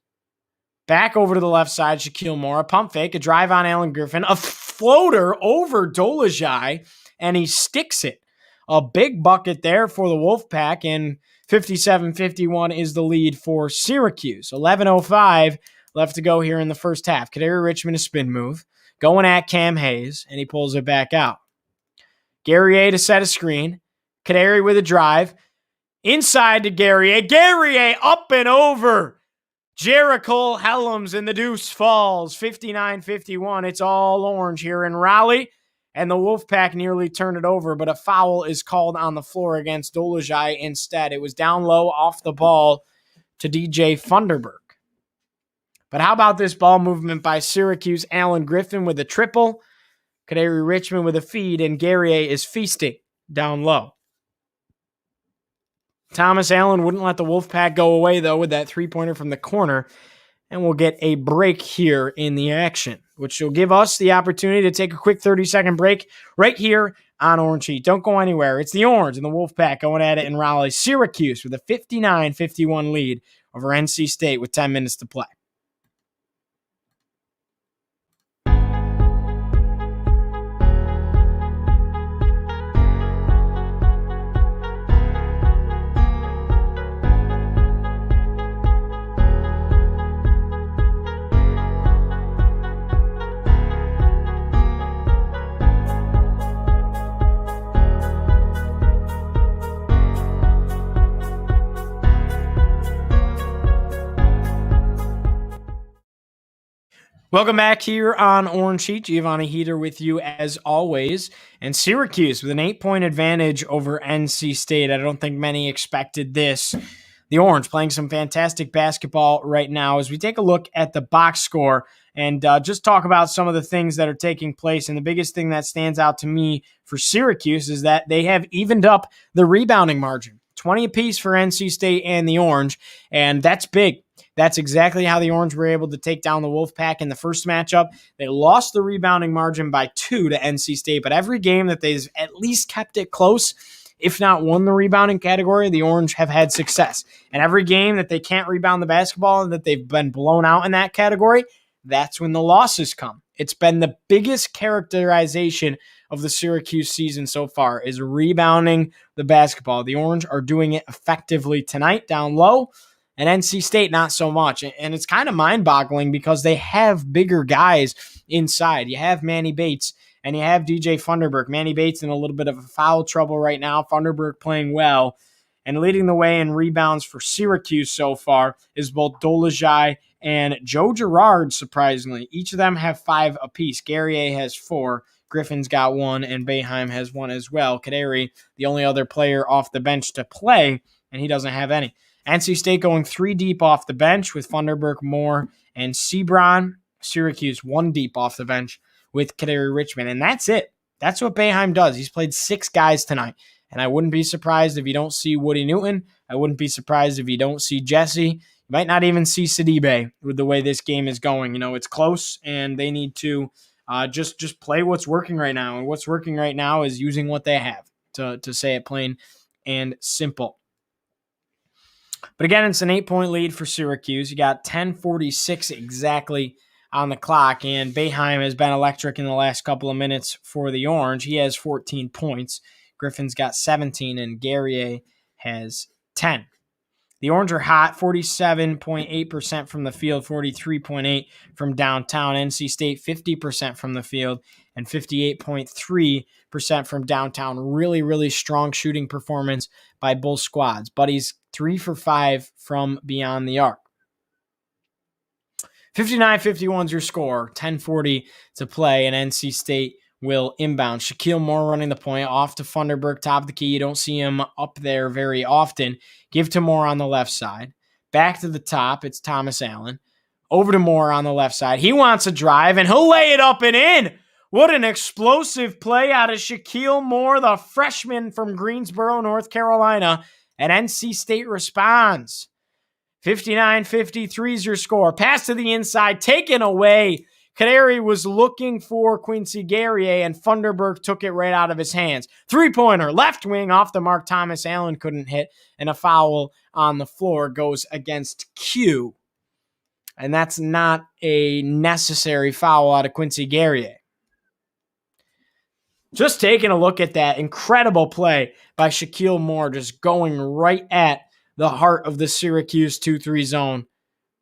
Back over to the left side, Shaquille Moore. A pump fake, a drive on Allen Griffin. A floater over Dolezaj, and he sticks it. A big bucket there for the Wolfpack, and 57-51 is the lead for Syracuse. 11:05 left to go here in the first half. Kadari Richmond, a spin move. Going at Cam Hayes, and he pulls it back out. Guerrier to set a screen. Kadari with a drive. Inside to Guerrier. Guerrier up and over Jericho Helms, and the deuce falls. 59-51. It's all Orange here in Raleigh, and the Wolfpack nearly turned it over, but a foul is called on the floor against Dolezaj instead. It was down low off the ball to DJ Funderburk. But how about this ball movement by Syracuse? Allen Griffin with a triple. Kadari Richmond with a feed, and Guerrier is feasting down low. Thomas Allen wouldn't let the Wolfpack go away, though, with that three-pointer from the corner, and we'll get a break here in the action, which will give us the opportunity to take a quick 30-second break right here on Orange Heat. Don't go anywhere. It's the Orange and the Wolfpack going at it in Raleigh. Syracuse with a 59-51 lead over NC State with 10 minutes to play. Welcome back here on Orange Heat. Giovanni Heater with you as always. And Syracuse with an 8-point advantage over NC State. I don't think many expected this. The Orange playing some fantastic basketball right now as we take a look at the box score and just talk about some of the things that are taking place. And the biggest thing that stands out to me for Syracuse is that they have evened up the rebounding margin. 20 apiece for NC State and the Orange, and that's big. That's exactly how the Orange were able to take down the Wolfpack in the first matchup. They lost the rebounding margin by 2 to NC State, but every game that they've at least kept it close, if not won the rebounding category, the Orange have had success. And every game that they can't rebound the basketball and that they've been blown out in that category, that's when the losses come. It's been the biggest characterization of the Syracuse season so far is rebounding the basketball. The Orange are doing it effectively tonight down low, and NC State not so much. And it's kind of mind-boggling because they have bigger guys inside. You have Manny Bates and you have DJ Funderburk. Manny Bates in a little bit of foul trouble right now. Funderburk playing well. And leading the way in rebounds for Syracuse so far is both Dolezaj and Joe Girard, surprisingly. Each of them have 5 apiece. Guerrier has 4. Griffin's got 1, and Boeheim has 1 as well. Kaderi, the only other player off the bench to play, and he doesn't have any. NC State going 3 deep off the bench with Funderburk, Moore, and Sebron. Syracuse 1 deep off the bench with Kaderi Richmond, and that's it. That's what Boeheim does. He's played 6 guys tonight. And I wouldn't be surprised if you don't see Woody Newton. I wouldn't be surprised if you don't see Jesse. You might not even see Sidibe with the way this game is going. You know, it's close, and they need to just play what's working right now. And what's working right now is using what they have, to say it plain and simple. But again, it's an 8-point lead for Syracuse. You got 10:46 exactly on the clock, and Boeheim has been electric in the last couple of minutes for the Orange. He has 14 points. Griffin's got 17, and Guerrier has 10. The Orange are hot, 47.8% from the field, 43.8% from downtown. NC State, 50% from the field, and 58.3% from downtown. Really, really strong shooting performance by both squads. Buddy's 3 for 5 from beyond the arc. 59-51 is your score, 10:40 to play, and NC State will inbound. Shaquille Moore running the point, off to Funderburk, top of the key. You don't see him up there very often. Give to Moore on the left side. Back to the top, it's Thomas Allen. Over to Moore on the left side. He wants a drive, and he'll lay it up and in. What an explosive play out of Shaquille Moore, the freshman from Greensboro, North Carolina. And NC State responds. 59-53 is your score. Pass to the inside, taken away. Kaderi was looking for Quincy Guerrier, and Funderburk took it right out of his hands. 3-pointer, left wing, off the mark. Thomas Allen couldn't hit, and a foul on the floor goes against Q. And that's not a necessary foul out of Quincy Guerrier. Just taking a look at that incredible play by Shaquille Moore, just going right at the heart of the Syracuse 2-3 zone.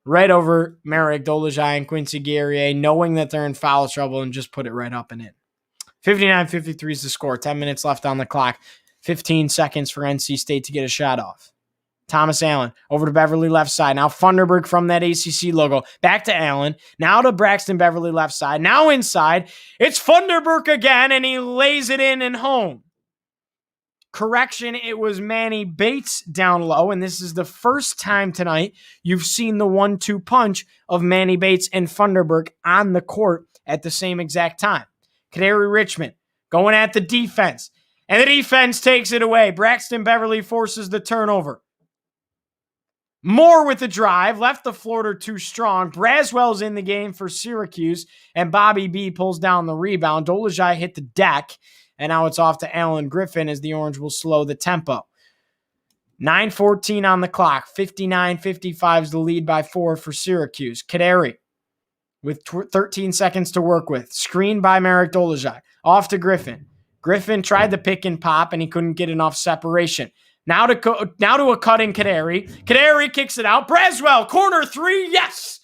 Right over Marek Dolezaj and Quincy Guerrier, knowing that they're in foul trouble, and just put it right up and in. 59-53 is the score. 10 minutes left on the clock. 15 seconds for NC State to get a shot off. Thomas Allen over to Beverly left side. Now Funderburk from that ACC logo. Back to Allen. Now to Braxton Beverly left side. Now inside. It's Funderburk again, and he lays it in and home. Correction, it was Manny Bates down low, and this is the first time tonight you've seen the 1-2 punch of Manny Bates and Funderburk on the court at the same exact time. Kaderi Richmond going at the defense, and the defense takes it away. Braxton Beverly forces the turnover. Moore with the drive, left the floater too strong. Braswell's in the game for Syracuse, and Bobby B pulls down the rebound. Dolezaj hit the deck. And now it's off to Alan Griffin as the Orange will slow the tempo. 9:14 on the clock. 59-55 is the lead by 4 for Syracuse. Kaderi with 13 seconds to work with. Screened by Marek Dolezaj. Off to Griffin. Griffin tried the pick and pop, and he couldn't get enough separation. Now to a cutting Kaderi. Kaderi kicks it out. Braswell, corner 3, yes!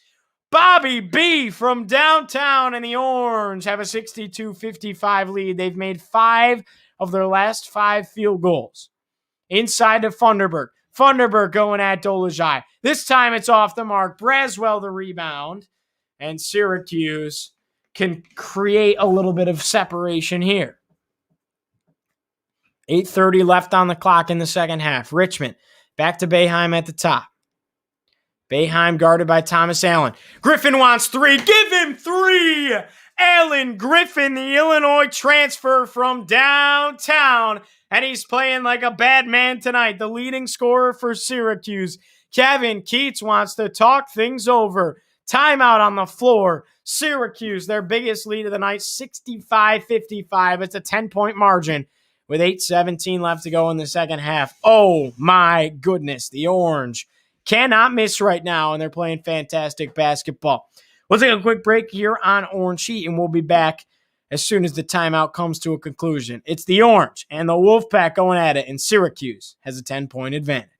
Bobby B from downtown, and the Orange have a 62-55 lead. They've made 5 of their last 5 field goals. Inside to Funderburk. Funderburk going at Dolezaj. This time it's off the mark. Braswell the rebound, and Syracuse can create a little bit of separation here. 8:30 left on the clock in the second half. Richmond back to Boeheim at the top. Boeheim guarded by Thomas Allen. Griffin wants 3. Give him 3! Alan Griffin, the Illinois transfer from downtown. And he's playing like a bad man tonight. The leading scorer for Syracuse. Kevin Keats wants to talk things over. Timeout on the floor. Syracuse, their biggest lead of the night, 65-55. It's a 10-point margin with 8:17 left to go in the second half. Oh, my goodness. The Orange cannot miss right now, and they're playing fantastic basketball. We'll take a quick break here on Orange Heat, and we'll be back as soon as the timeout comes to a conclusion. It's the Orange and the Wolfpack going at it, and Syracuse has a 10-point advantage.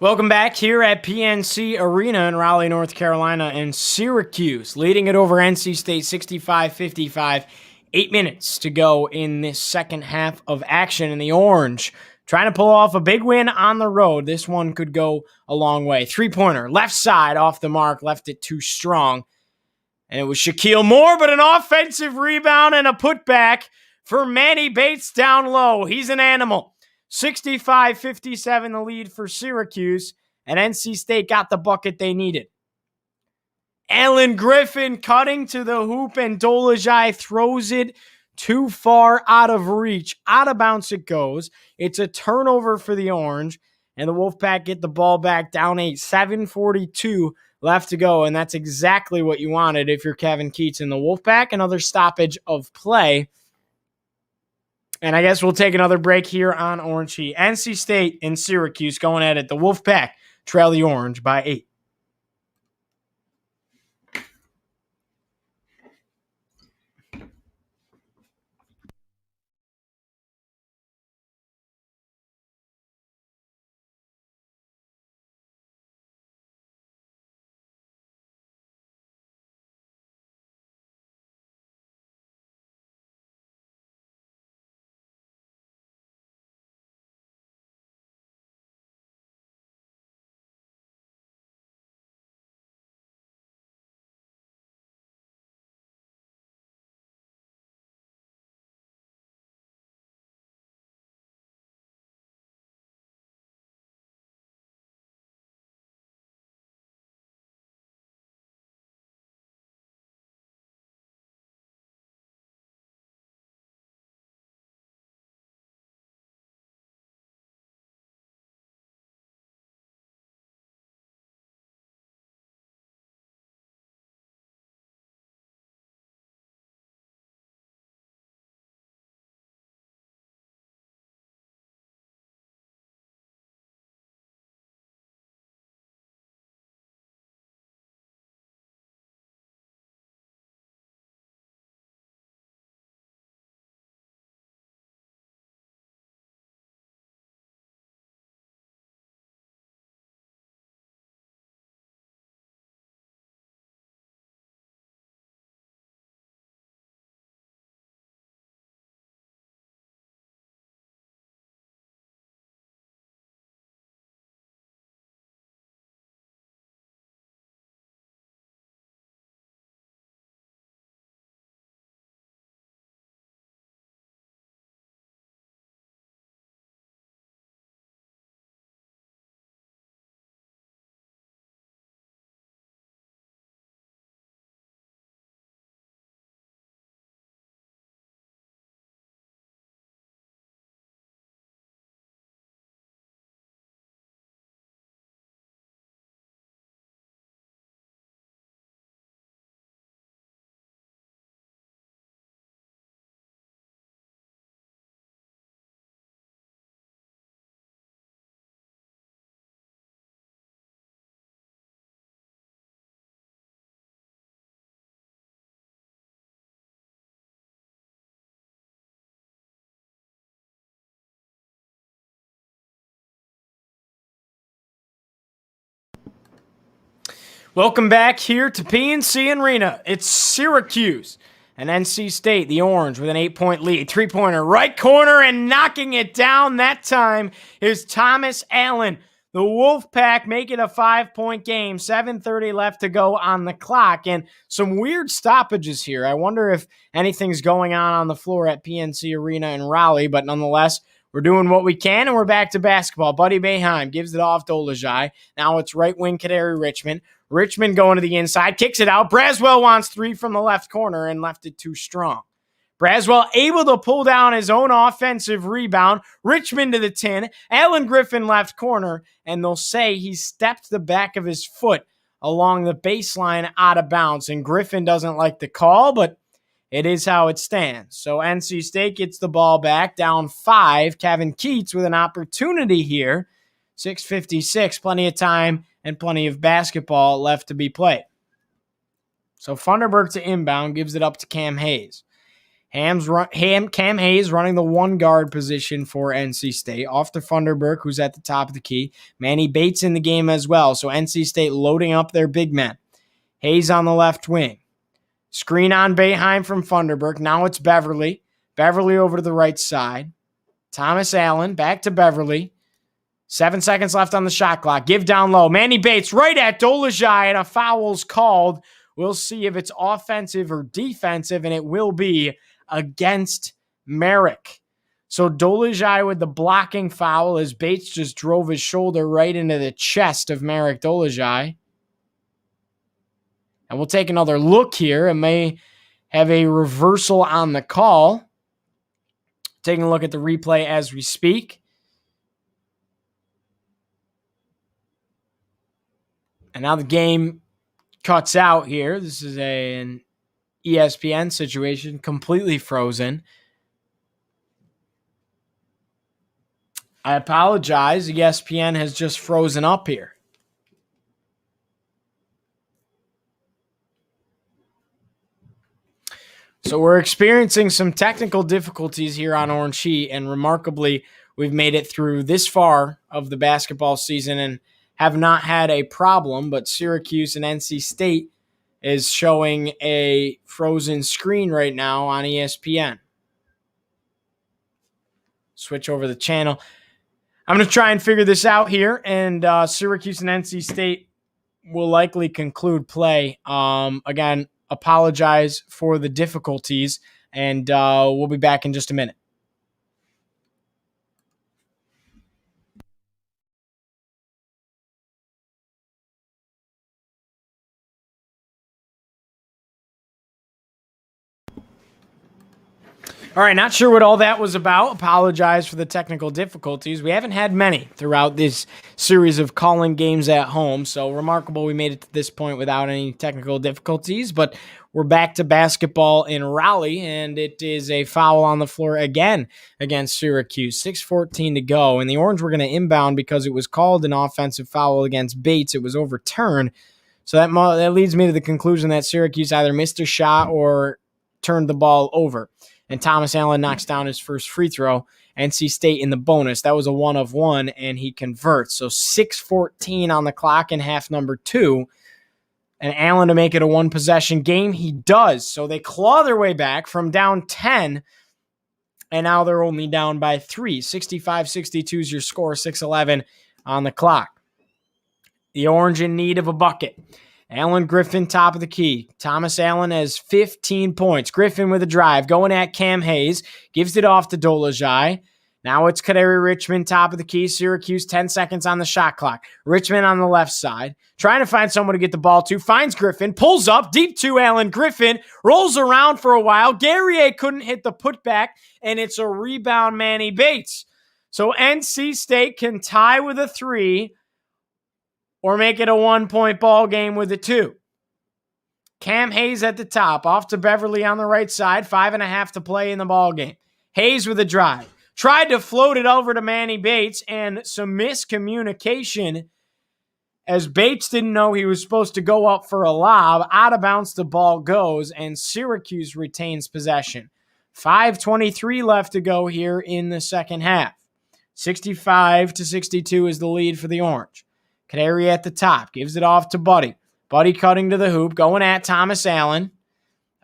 Welcome back here at PNC Arena in Raleigh, North Carolina, and Syracuse leading it over NC State 65-55. 8 minutes to go in this second half of action, and the Orange trying to pull off a big win on the road. This one could go a long way. Three-pointer, left side off the mark, left it too strong. And it was Shaquille Moore, but an offensive rebound and a putback for Manny Bates down low. He's an animal. 65-57 the lead for Syracuse, and NC State got the bucket they needed. Alan Griffin cutting to the hoop, and Dolezaj throws it too far out of reach. Out of bounds it goes. It's a turnover for the Orange, and the Wolfpack get the ball back down 8. 7:42 left to go, and that's exactly what you wanted if you're Kevin Keats and the Wolfpack. Another stoppage of play. And I guess we'll take another break here on Orange Heat. NC State and Syracuse going at it. The Wolfpack trail the Orange by 8. Welcome back here to PNC Arena. It's Syracuse and NC State, the Orange, with an 8-point lead. Three-pointer, right corner, and knocking it down that time is Thomas Allen. The Wolfpack make it a 5-point game. 7:30 left to go on the clock, and some weird stoppages here. I wonder if anything's going on the floor at PNC Arena in Raleigh, but nonetheless, we're doing what we can, and we're back to basketball. Buddy Boeheim gives it off Dolezaj. Now it's right wing Kadary Richmond. Richmond going to the inside, kicks it out. Braswell wants three from the left corner and left it too strong. Braswell able to pull down his own offensive rebound. Richmond to the 10. Alan Griffin left corner, and they'll say he stepped the back of his foot along the baseline out of bounds. And Griffin doesn't like the call, but it is how it stands. So NC State gets the ball back, down 5. Kevin Keats with an opportunity here. 6:56, plenty of time and plenty of basketball left to be played. So Funderburk to inbound, gives it up to Cam Hayes. Cam Hayes running the one guard position for NC State. Off to Funderburk, who's at the top of the key. Manny Bates in the game as well. So NC State loading up their big men. Hayes on the left wing. Screen on Boeheim from Funderburk. Now it's Beverly. Beverly over to the right side. Thomas Allen back to Beverly. 7 seconds left on the shot clock. Give down low. Manny Bates right at Dolezaj, and a foul's called. We'll see if it's offensive or defensive, and it will be against Merrick. So Dolezaj with the blocking foul as Bates just drove his shoulder right into the chest of Merrick Dolezaj. And we'll take another look here. It may have a reversal on the call. Taking a look at the replay as we speak. And now the game cuts out here. This is an ESPN situation, completely frozen. I apologize. ESPN has just frozen up here. So we're experiencing some technical difficulties here on Orange Sheet, and remarkably, we've made it through this far of the basketball season and have not had a problem, but Syracuse and NC State is showing a frozen screen right now on ESPN. Switch over the channel. I'm going to try and figure this out here, and Syracuse and NC State will likely conclude play. Again, apologize for the difficulties, and we'll be back in just a minute. All right, not sure what all that was about. Apologize for the technical difficulties. We haven't had many throughout this series of calling games at home, so remarkable we made it to this point without any technical difficulties, but we're back to basketball in Raleigh, and it is a foul on the floor again against Syracuse. 6:14 to go, and the Orange were going to inbound because it was called an offensive foul against Bates. It was overturned, so that leads me to the conclusion that Syracuse either missed a shot or turned the ball over. And Thomas Allen knocks down his first free throw. NC State in the bonus. That was a 1-of-1, and he converts. So 6:14 on the clock in half number 2. And Allen to make it a one-possession game. He does. So they claw their way back from down 10, and now they're only down by 3. 65-62 is your score, 6:11 on the clock. The Orange in need of a bucket. Alan Griffin, top of the key. Thomas Allen has 15 points. Griffin with a drive, going at Cam Hayes. Gives it off to Dolezaj. Now it's Kadary Richmond, top of the key. Syracuse, 10 seconds on the shot clock. Richmond on the left side. Trying to find someone to get the ball to. Finds Griffin. Pulls up. Deep to Alan Griffin. Rolls around for a while. Guerrier couldn't hit the putback. And it's a rebound, Manny Bates. So NC State can tie with a 3 or make it a 1-point ball game with a 2. Cam Hayes at the top, off to Beverly on the right side, 5.5 to play in the ball game. Hayes with a drive. Tried to float it over to Manny Bates, and some miscommunication as Bates didn't know he was supposed to go up for a lob. Out of bounds the ball goes, and Syracuse retains possession. 5:23 left to go here in the second half. 65-62 is the lead for the Orange. Kadary at the top, gives it off to Buddy. Buddy cutting to the hoop, going at Thomas Allen.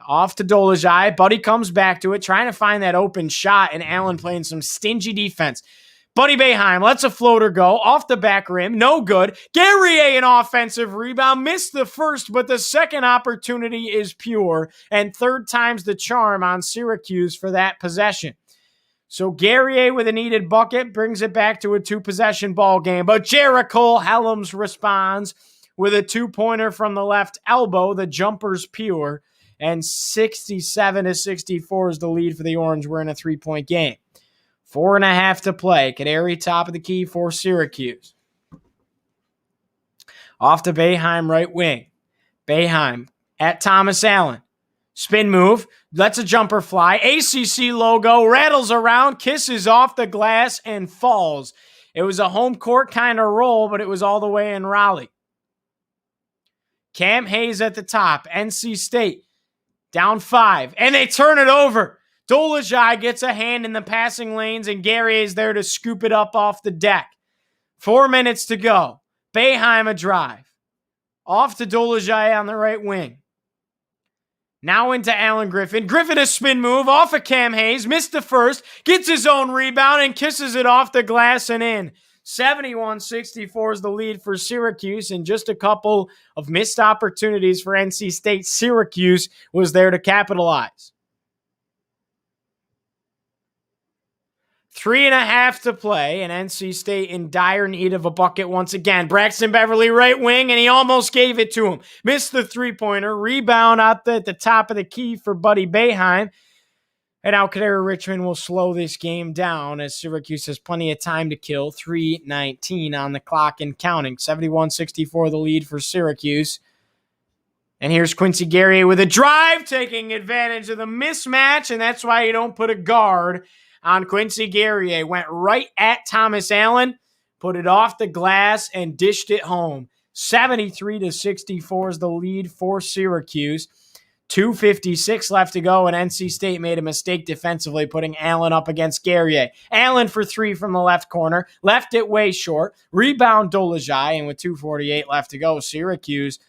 Off to Dolezaj. Buddy comes back to it, trying to find that open shot, and Allen playing some stingy defense. Buddy Boeheim lets a floater go off the back rim. No good. Guerrier, an offensive rebound. Missed the first, but the second opportunity is pure. And third time's the charm on Syracuse for that possession. So Guerrier with a needed bucket brings it back to a 2-possession ball game. But Jericho Helms responds with a 2-pointer from the left elbow. The jumper's pure. And 67-64 is the lead for the Orange. We're in a 3-point game. 4.5 to play. Kaderi top of the key for Syracuse. Off to Boeheim, right wing. Boeheim at Thomas Allen. Spin move. Lets a jumper fly. ACC logo. Rattles around. Kisses off the glass and falls. It was a home court kind of roll, but it was all the way in Raleigh. Cam Hayes at the top. NC State. Down 5. And they turn it over. Dolezaj gets a hand in the passing lanes, and Gary is there to scoop it up off the deck. 4 minutes to go. Boeheim a drive. Off to Dolezaj on the right wing. Now into Allen Griffin. Griffin a spin move off of Cam Hayes. Missed the first. Gets his own rebound and kisses it off the glass and in. 71-64 is the lead for Syracuse, and just a couple of missed opportunities for NC State. Syracuse was there to capitalize. 3.5 to play, and NC State in dire need of a bucket once again. Braxton Beverly right wing, and he almost gave it to him. Missed the 3-pointer. Rebound out at the top of the key for Buddy Boeheim. And now Kaderi Richmond will slow this game down as Syracuse has plenty of time to kill. 3:19 on the clock and counting. 71-64 the lead for Syracuse. And here's Quincy Guerrier with a drive, taking advantage of the mismatch, and that's why you don't put a guard on Quincy Guerrier. Went right at Thomas Allen, put it off the glass, and dished it home. 73-64 is the lead for Syracuse. 2:56 left to go, and NC State made a mistake defensively, putting Allen up against Guerrier. Allen for 3 from the left corner, left it way short. Rebound Dolezaj, and with 2:48 left to go, Syracuse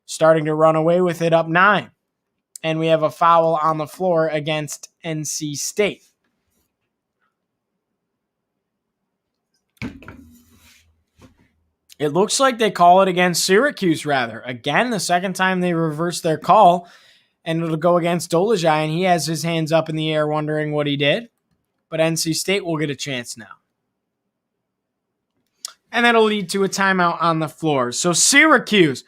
starting to run away with it, up 9. And we have a foul on the floor against NC State. It looks like they call it against Syracuse, rather. Again, the second time they reversed their call. And it'll go against Dolezaj, and he has his hands up in the air wondering what he did. But NC State will get a chance now. And that'll lead to a timeout on the floor. So Syracuse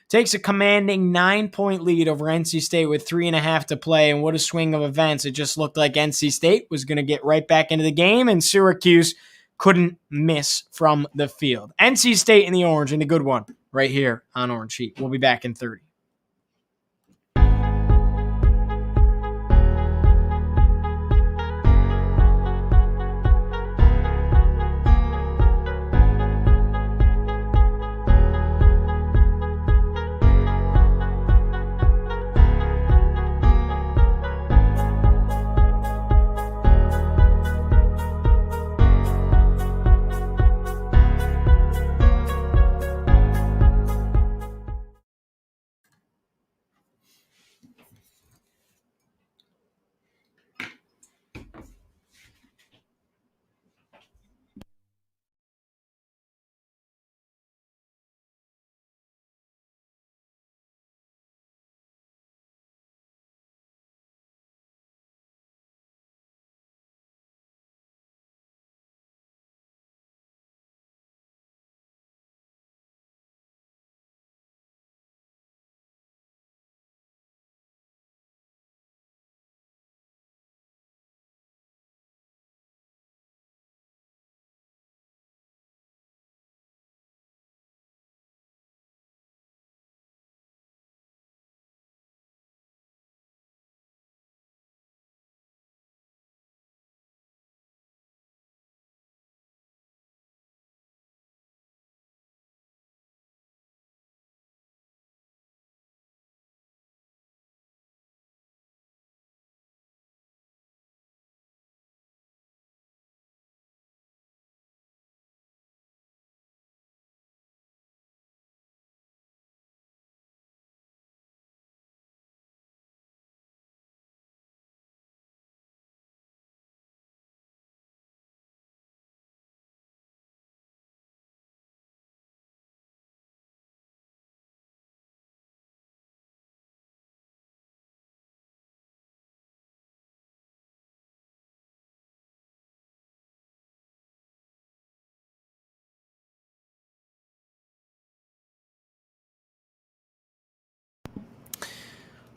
takes a commanding 9-point lead over NC State with 3.5 to play. And what a swing of events. It just looked like NC State was going to get right back into the game, and Syracuse couldn't miss from the field. NC State in the orange, and a good one right here on Orange Heat. We'll be back in 30.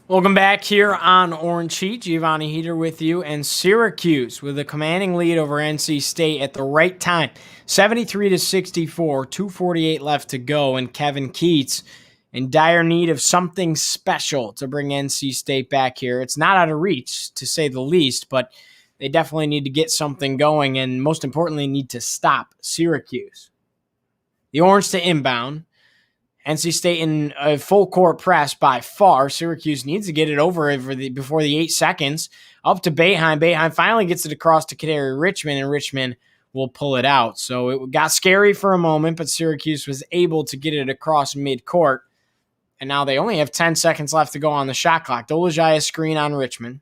Welcome back here on Orange Heat. Giovanni Heater with you, and Syracuse with a commanding lead over NC State at the right time. 73-64, 2:48 left to go, and Kevin Keatts in dire need of something special to bring NC State back here. It's not out of reach, to say the least, but they definitely need to get something going, and most importantly, need to stop Syracuse. The Orange to inbound. NC State in a full court press by far. Syracuse needs to get it over before the 8 seconds. Up to Boeheim. Boeheim finally gets it across to Kadary Richmond, and Richmond will pull it out. So it got scary for a moment, but Syracuse was able to get it across midcourt. And now they only have 10 seconds left to go on the shot clock. Dolezaj a screen on Richmond.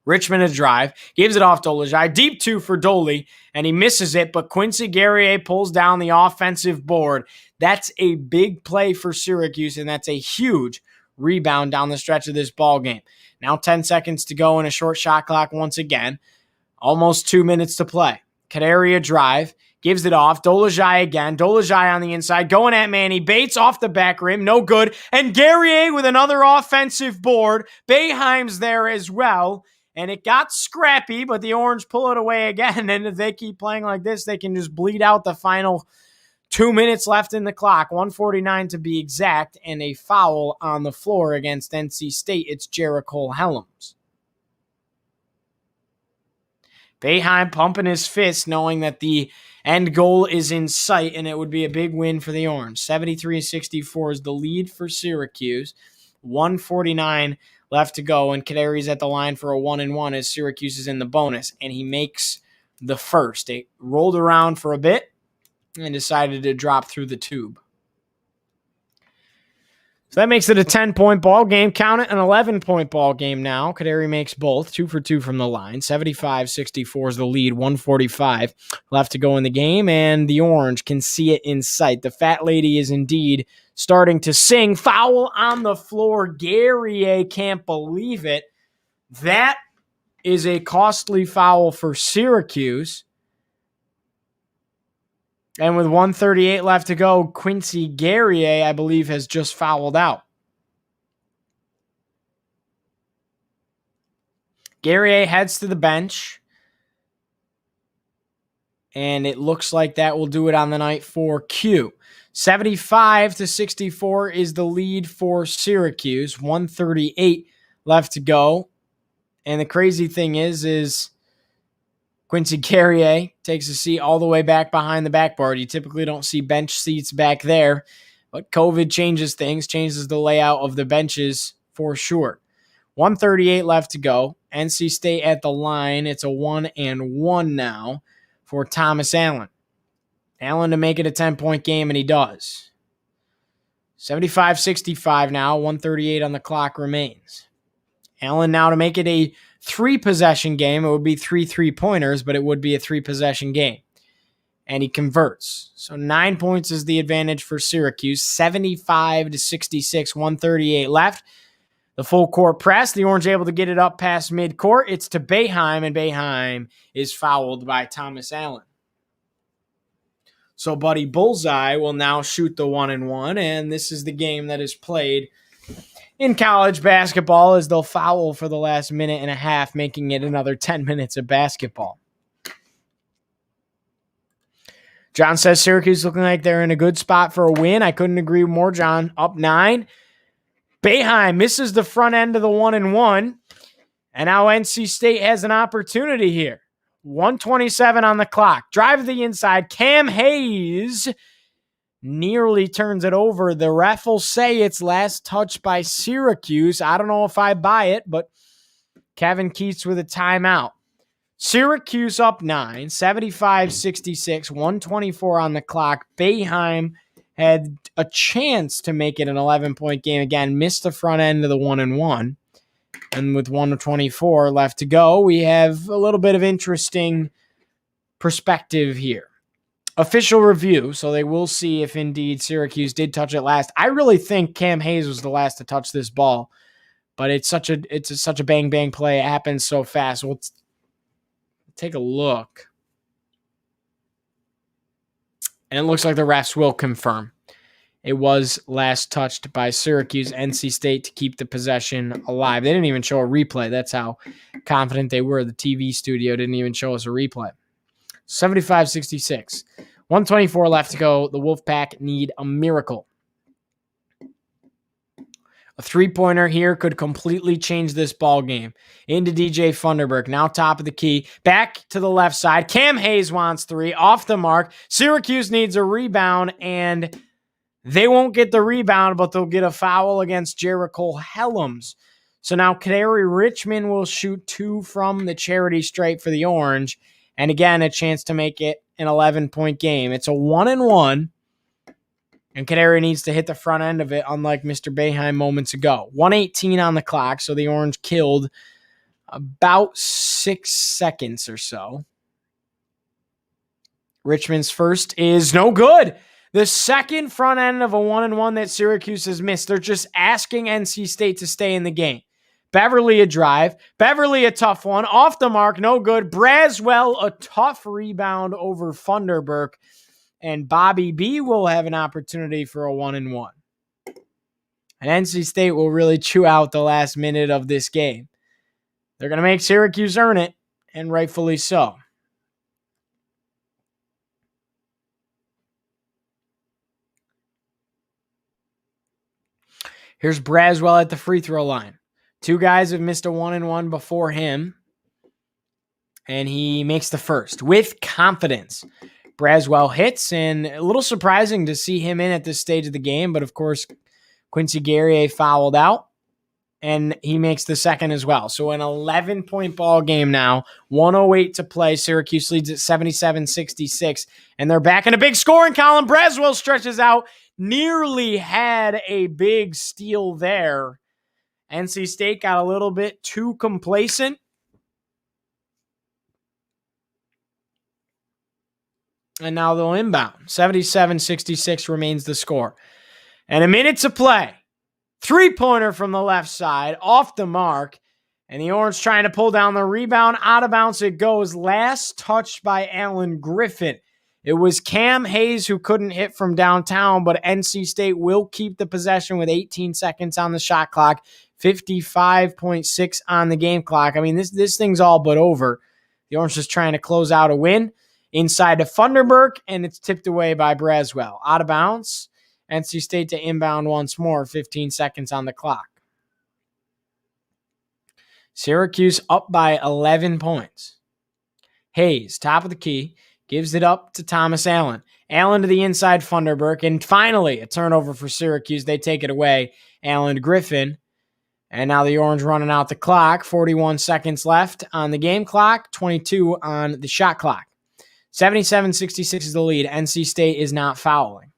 Richmond a drive, gives it off Dolezaj, deep two for Doley, and he misses it, but Quincy Guerrier pulls down the offensive board. That's a big play for Syracuse, and that's a huge rebound down the stretch of this ball game. Now 10 seconds to go in a short shot clock once again. Almost 2 minutes to play. Kadary a drive, gives it off. Dolezaj again. Dolezaj on the inside, going at Manny Bates off the back rim, no good. And Guerrier with another offensive board. Boeheim's there as well. And it got scrappy, but the Orange pull it away again. And if they keep playing like this, they can just bleed out the final 2 minutes left in the clock, 1:49 to be exact, and a foul on the floor against NC State. It's Jericho Helms. Boeheim pumping his fist, knowing that the end goal is in sight, and it would be a big win for the Orange. 73-64 is the lead for Syracuse. 1:49 left to go, and Kadary's at the line for a 1-and-1 as Syracuse is in the bonus, and he makes the first. It rolled around for a bit and decided to drop through the tube. So that makes it a 10-point ball game. Count it, an 11-point ball game now. Kadary makes both, 2 for 2 from the line. 75-64 is the lead, 1:45 left to go in the game, and the Orange can see it in sight. The fat lady is indeed starting to sing. Foul on the floor. Guerrier can't believe it. That is a costly foul for Syracuse. And with 1:38 left to go, Quincy Guerrier, I believe, has just fouled out. Guerrier heads to the bench. And it looks like that will do it on the night for Q. 75-64 is the lead for Syracuse. 1:38 left to go. And the crazy thing is Quincy Guerrier takes a seat all the way back behind the backboard. You typically don't see bench seats back there, but COVID changes things, changes the layout of the benches for sure. 1:38 left to go. NC State at the line. It's a 1-and-1 now for Thomas Allen. Allen to make it a 10-point game, and he does. 75-65 now. 1:38 on the clock remains. Allen now to make it a 3-possession game. It would be 3 3-pointers, but it would be a 3-possession game. And he converts. So 9 points is the advantage for Syracuse. 75-66, 1:38 left. The full court press. The Orange able to get it up past midcourt. It's to Boeheim, and Boeheim is fouled by Thomas Allen. So Buddy Bullseye will now shoot the 1-and-1, and this is the game that is played in college basketball as they'll foul for the last minute and a half, making it another 10 minutes of basketball. John says Syracuse looking like they're in a good spot for a win. I couldn't agree more, John. Up 9. Boeheim misses the front end of the 1-and-1, and now NC State has an opportunity here. 1:27 on the clock. Drive to the inside. Cam Hayes nearly turns it over. The ref will say it's last touch by Syracuse. I don't know if I buy it, but Kevin Keatts with a timeout. Syracuse up 9, 75-66, 1:24 on the clock. Boeheim had a chance to make it an 11-point game again, missed the front end of the 1-and-1. And with 1:24 left to go, we have a little bit of interesting perspective here. Official review, so they will see if indeed Syracuse did touch it last. I really think Cam Hayes was the last to touch this ball, but it's such a bang play. It happens so fast. We'll take a look, and it looks like the refs will confirm. It was last touched by Syracuse. NC State to keep the possession alive. They didn't even show a replay. That's how confident they were. The TV studio didn't even show us a replay. 75-66. 124 left to go. The Wolfpack need a miracle. A three-pointer here could completely change this ball game. Into DJ Funderburk, now top of the key. Back to the left side. Cam Hayes wants three. Off the mark. Syracuse needs a rebound, and they won't get the rebound, but they'll get a foul against Jericho Helms. So now Kadari Richmond will shoot two from the charity stripe for the Orange. And again, a chance to make it an 11-point game. It's a 1-1. And Kadari needs to hit the front end of it, unlike Mr. Boeheim moments ago. 1:18 on the clock, so the Orange killed about 6 seconds or so. Richmond's first is no good. The second front end of a 1-1 that Syracuse has missed. They're just asking NC State to stay in the game. Beverly a drive. Beverly a tough one. Off the mark, no good. Braswell a tough rebound over Funderburk. And Bobby B will have an opportunity for a 1-1. And NC State will really chew out the last minute of this game. They're going to make Syracuse earn it, and rightfully so. Here's Braswell at the free throw line. Two guys have missed a 1-1 before him, and he makes the first with confidence. Braswell hits, and a little surprising to see him in at this stage of the game, but of course, Quincy Guerrier fouled out, and he makes the second as well. So an 11-point ball game now, 1:08 to play. Syracuse leads at 77-66, and they're back in a big scoring column. Braswell stretches out, nearly had a big steal there. NC State got a little bit too complacent. And now they'll inbound. 77-66 remains the score. And a minute to play. Three-pointer from the left side, off the mark. And the Orange trying to pull down the rebound. Out of bounds it goes. Last touched by Alan Griffin. It was Cam Hayes who couldn't hit from downtown, but NC State will keep the possession with 18 seconds on the shot clock. 55.6 on the game clock. I mean, this thing's all but over. The Orange is trying to close out a win. Inside to Funderburk, and it's tipped away by Braswell. Out of bounds. NC State to inbound once more. 15 seconds on the clock. Syracuse up by 11 points. Hayes, top of the key, gives it up to Thomas Allen. Allen to the inside, Funderburk, and finally a turnover for Syracuse. They take it away. Allen to Griffin. And now the Orange running out the clock. 41 seconds left on the game clock. 22 on the shot clock. 77-66 is the lead. NC State is not fouling.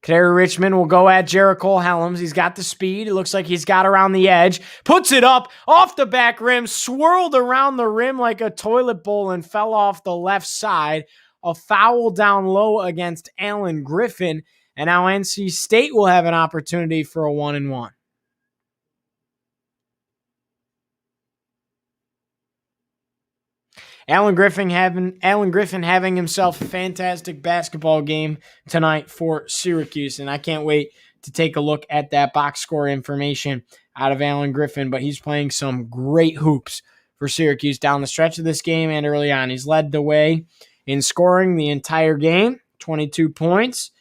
Kadari Richmond will go at Jericho Helms. He's got the speed. It looks like he's got around the edge. Puts it up off the back rim. Swirled around the rim like a toilet bowl and fell off the left side. A foul down low against Alan Griffin. And now NC State will have an opportunity for a 1-1. Alan Griffin having himself a fantastic basketball game tonight for Syracuse, and I can't wait to take a look at that box score information out of Alan Griffin, but he's playing some great hoops for Syracuse down the stretch of this game and early on. He's led the way in scoring the entire game, 22 points,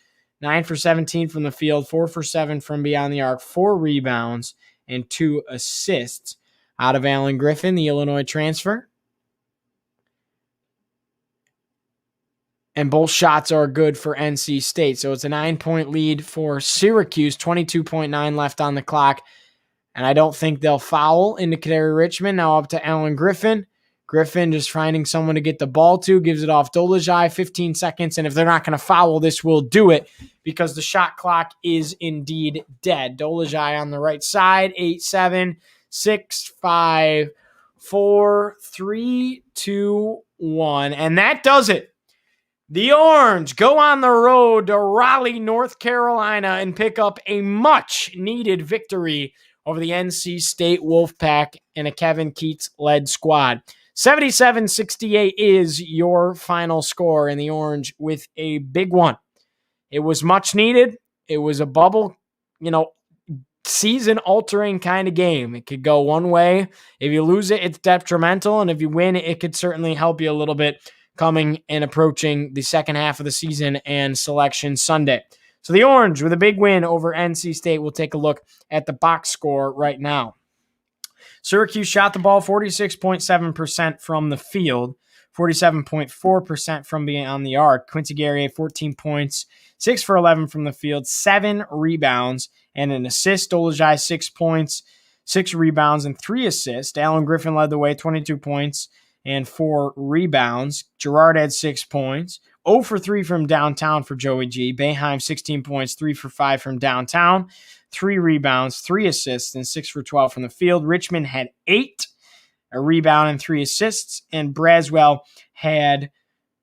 9 for 17 from the field, 4 for 7 from beyond the arc, 4 rebounds, and 2 assists out of Alan Griffin, the Illinois transfer. And both shots are good for NC State. So it's a 9-point lead for Syracuse, 22.9 left on the clock. And I don't think they'll foul into Kadari Richmond. Now up to Alan Griffin. Griffin just finding someone to get the ball to, gives it off Dolezaj, 15 seconds. And if they're not going to foul, this will do it because the shot clock is indeed dead. Dolezaj on the right side, 8-7, 6, 5, 4, 3, 2, 1. And that does it. The Orange go on the road to Raleigh, North Carolina, and pick up a much-needed victory over the NC State Wolfpack and a Kevin Keats-led squad. 77-68 is your final score, and the Orange with a big one It was much needed. It was a bubble, season-altering kind of game. It could go one way. If you lose it, it's detrimental, and if you win, it could certainly help you a little bit coming and approaching the second half of the season and Selection Sunday. So the Orange with a big win over NC State. We'll take a look at the box score right now. Syracuse shot the ball 46.7% from the field, 47.4% from beyond the arc. Quincy Guerrier, 14 points, 6 for 11 from the field, 7 rebounds, and an assist. Dolajai, 6 points, 6 rebounds, and 3 assists. Alan Griffin led the way, 22 points and 4 rebounds. Gerard had 6 points. 0 for 3 from downtown for Joey G. Boeheim, 16 points, 3 for 5 from downtown. 3 rebounds, 3 assists, and 6 for 12 from the field. Richmond had 8, a rebound and 3 assists, and Braswell had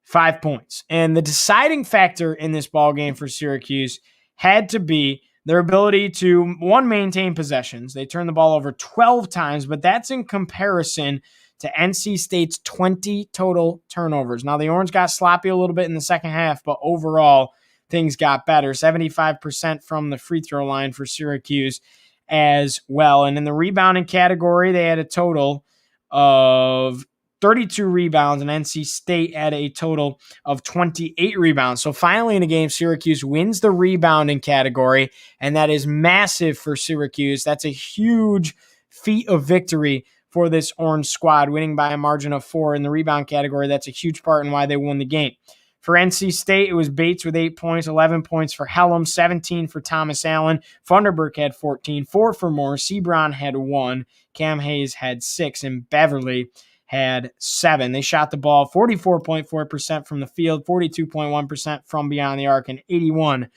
5 points. And the deciding factor in this ballgame for Syracuse had to be their ability to, one, maintain possessions. They turned the ball over 12 times, but that's in comparison to NC State's 20 total turnovers. Now, the Orange got sloppy a little bit in the second half, but overall, things got better. 75% from the free throw line for Syracuse as well. And in the rebounding category, they had a total of 32 rebounds, and NC State had a total of 28 rebounds. So finally in a game, Syracuse wins the rebounding category, and that is massive for Syracuse. That's a huge feat of victory for this Orange squad, winning by a margin of 4 in the rebound category. That's a huge part in why they won the game. For NC State, it was Bates with 8 points, 11 points for Hellum, 17 for Thomas Allen. Funderburk had 14, 4 for Moore. Sebron had 1. Cam Hayes had 6, and Beverly had 7. They shot the ball 44.4% from the field, 42.1% from beyond the arc, and 81%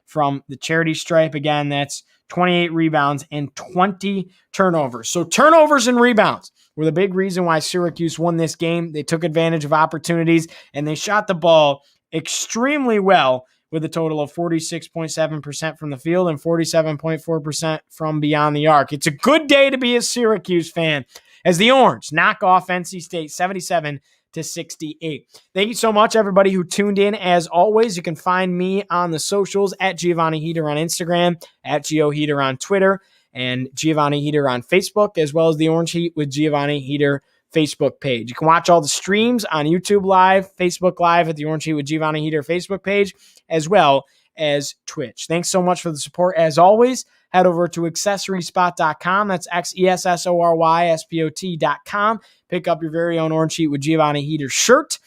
from the charity stripe. Again, that's 28 rebounds and 20 turnovers. So turnovers and rebounds were the big reason why Syracuse won this game. They took advantage of opportunities, and they shot the ball extremely well with a total of 46.7% from the field and 47.4% from beyond the arc. It's a good day to be a Syracuse fan as the Orange knock off NC State 77-68. Thank you so much, everybody who tuned in. As always, you can find me on the socials at Giovanni Heater on Instagram, at Gio Heater on Twitter, and Giovanni Heater on Facebook, as well as the Orange Heat with Giovanni Heater Facebook page. You can watch all the streams on YouTube Live, Facebook Live at the Orange Heat with Giovanni Heater Facebook page, as well as Twitch. Thanks so much for the support. As always, head over to accessoryspot.com. That's XESSORYSPOT.com. Pick up your very own Orange Heat with Giovanni Heater shirt.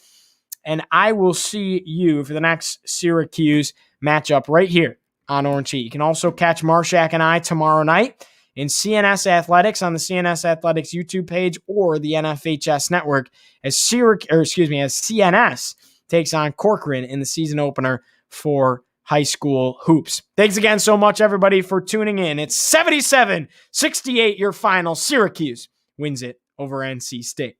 And I will see you for the next Syracuse matchup right here on Orange Heat. You can also catch Marchak and I tomorrow night in CNS Athletics on the CNS Athletics YouTube page or the NFHS network as CNS takes on Corcoran in the season opener for high school hoops. Thanks again so much, everybody, for tuning in. It's 77-68, your final. Syracuse wins it over NC State.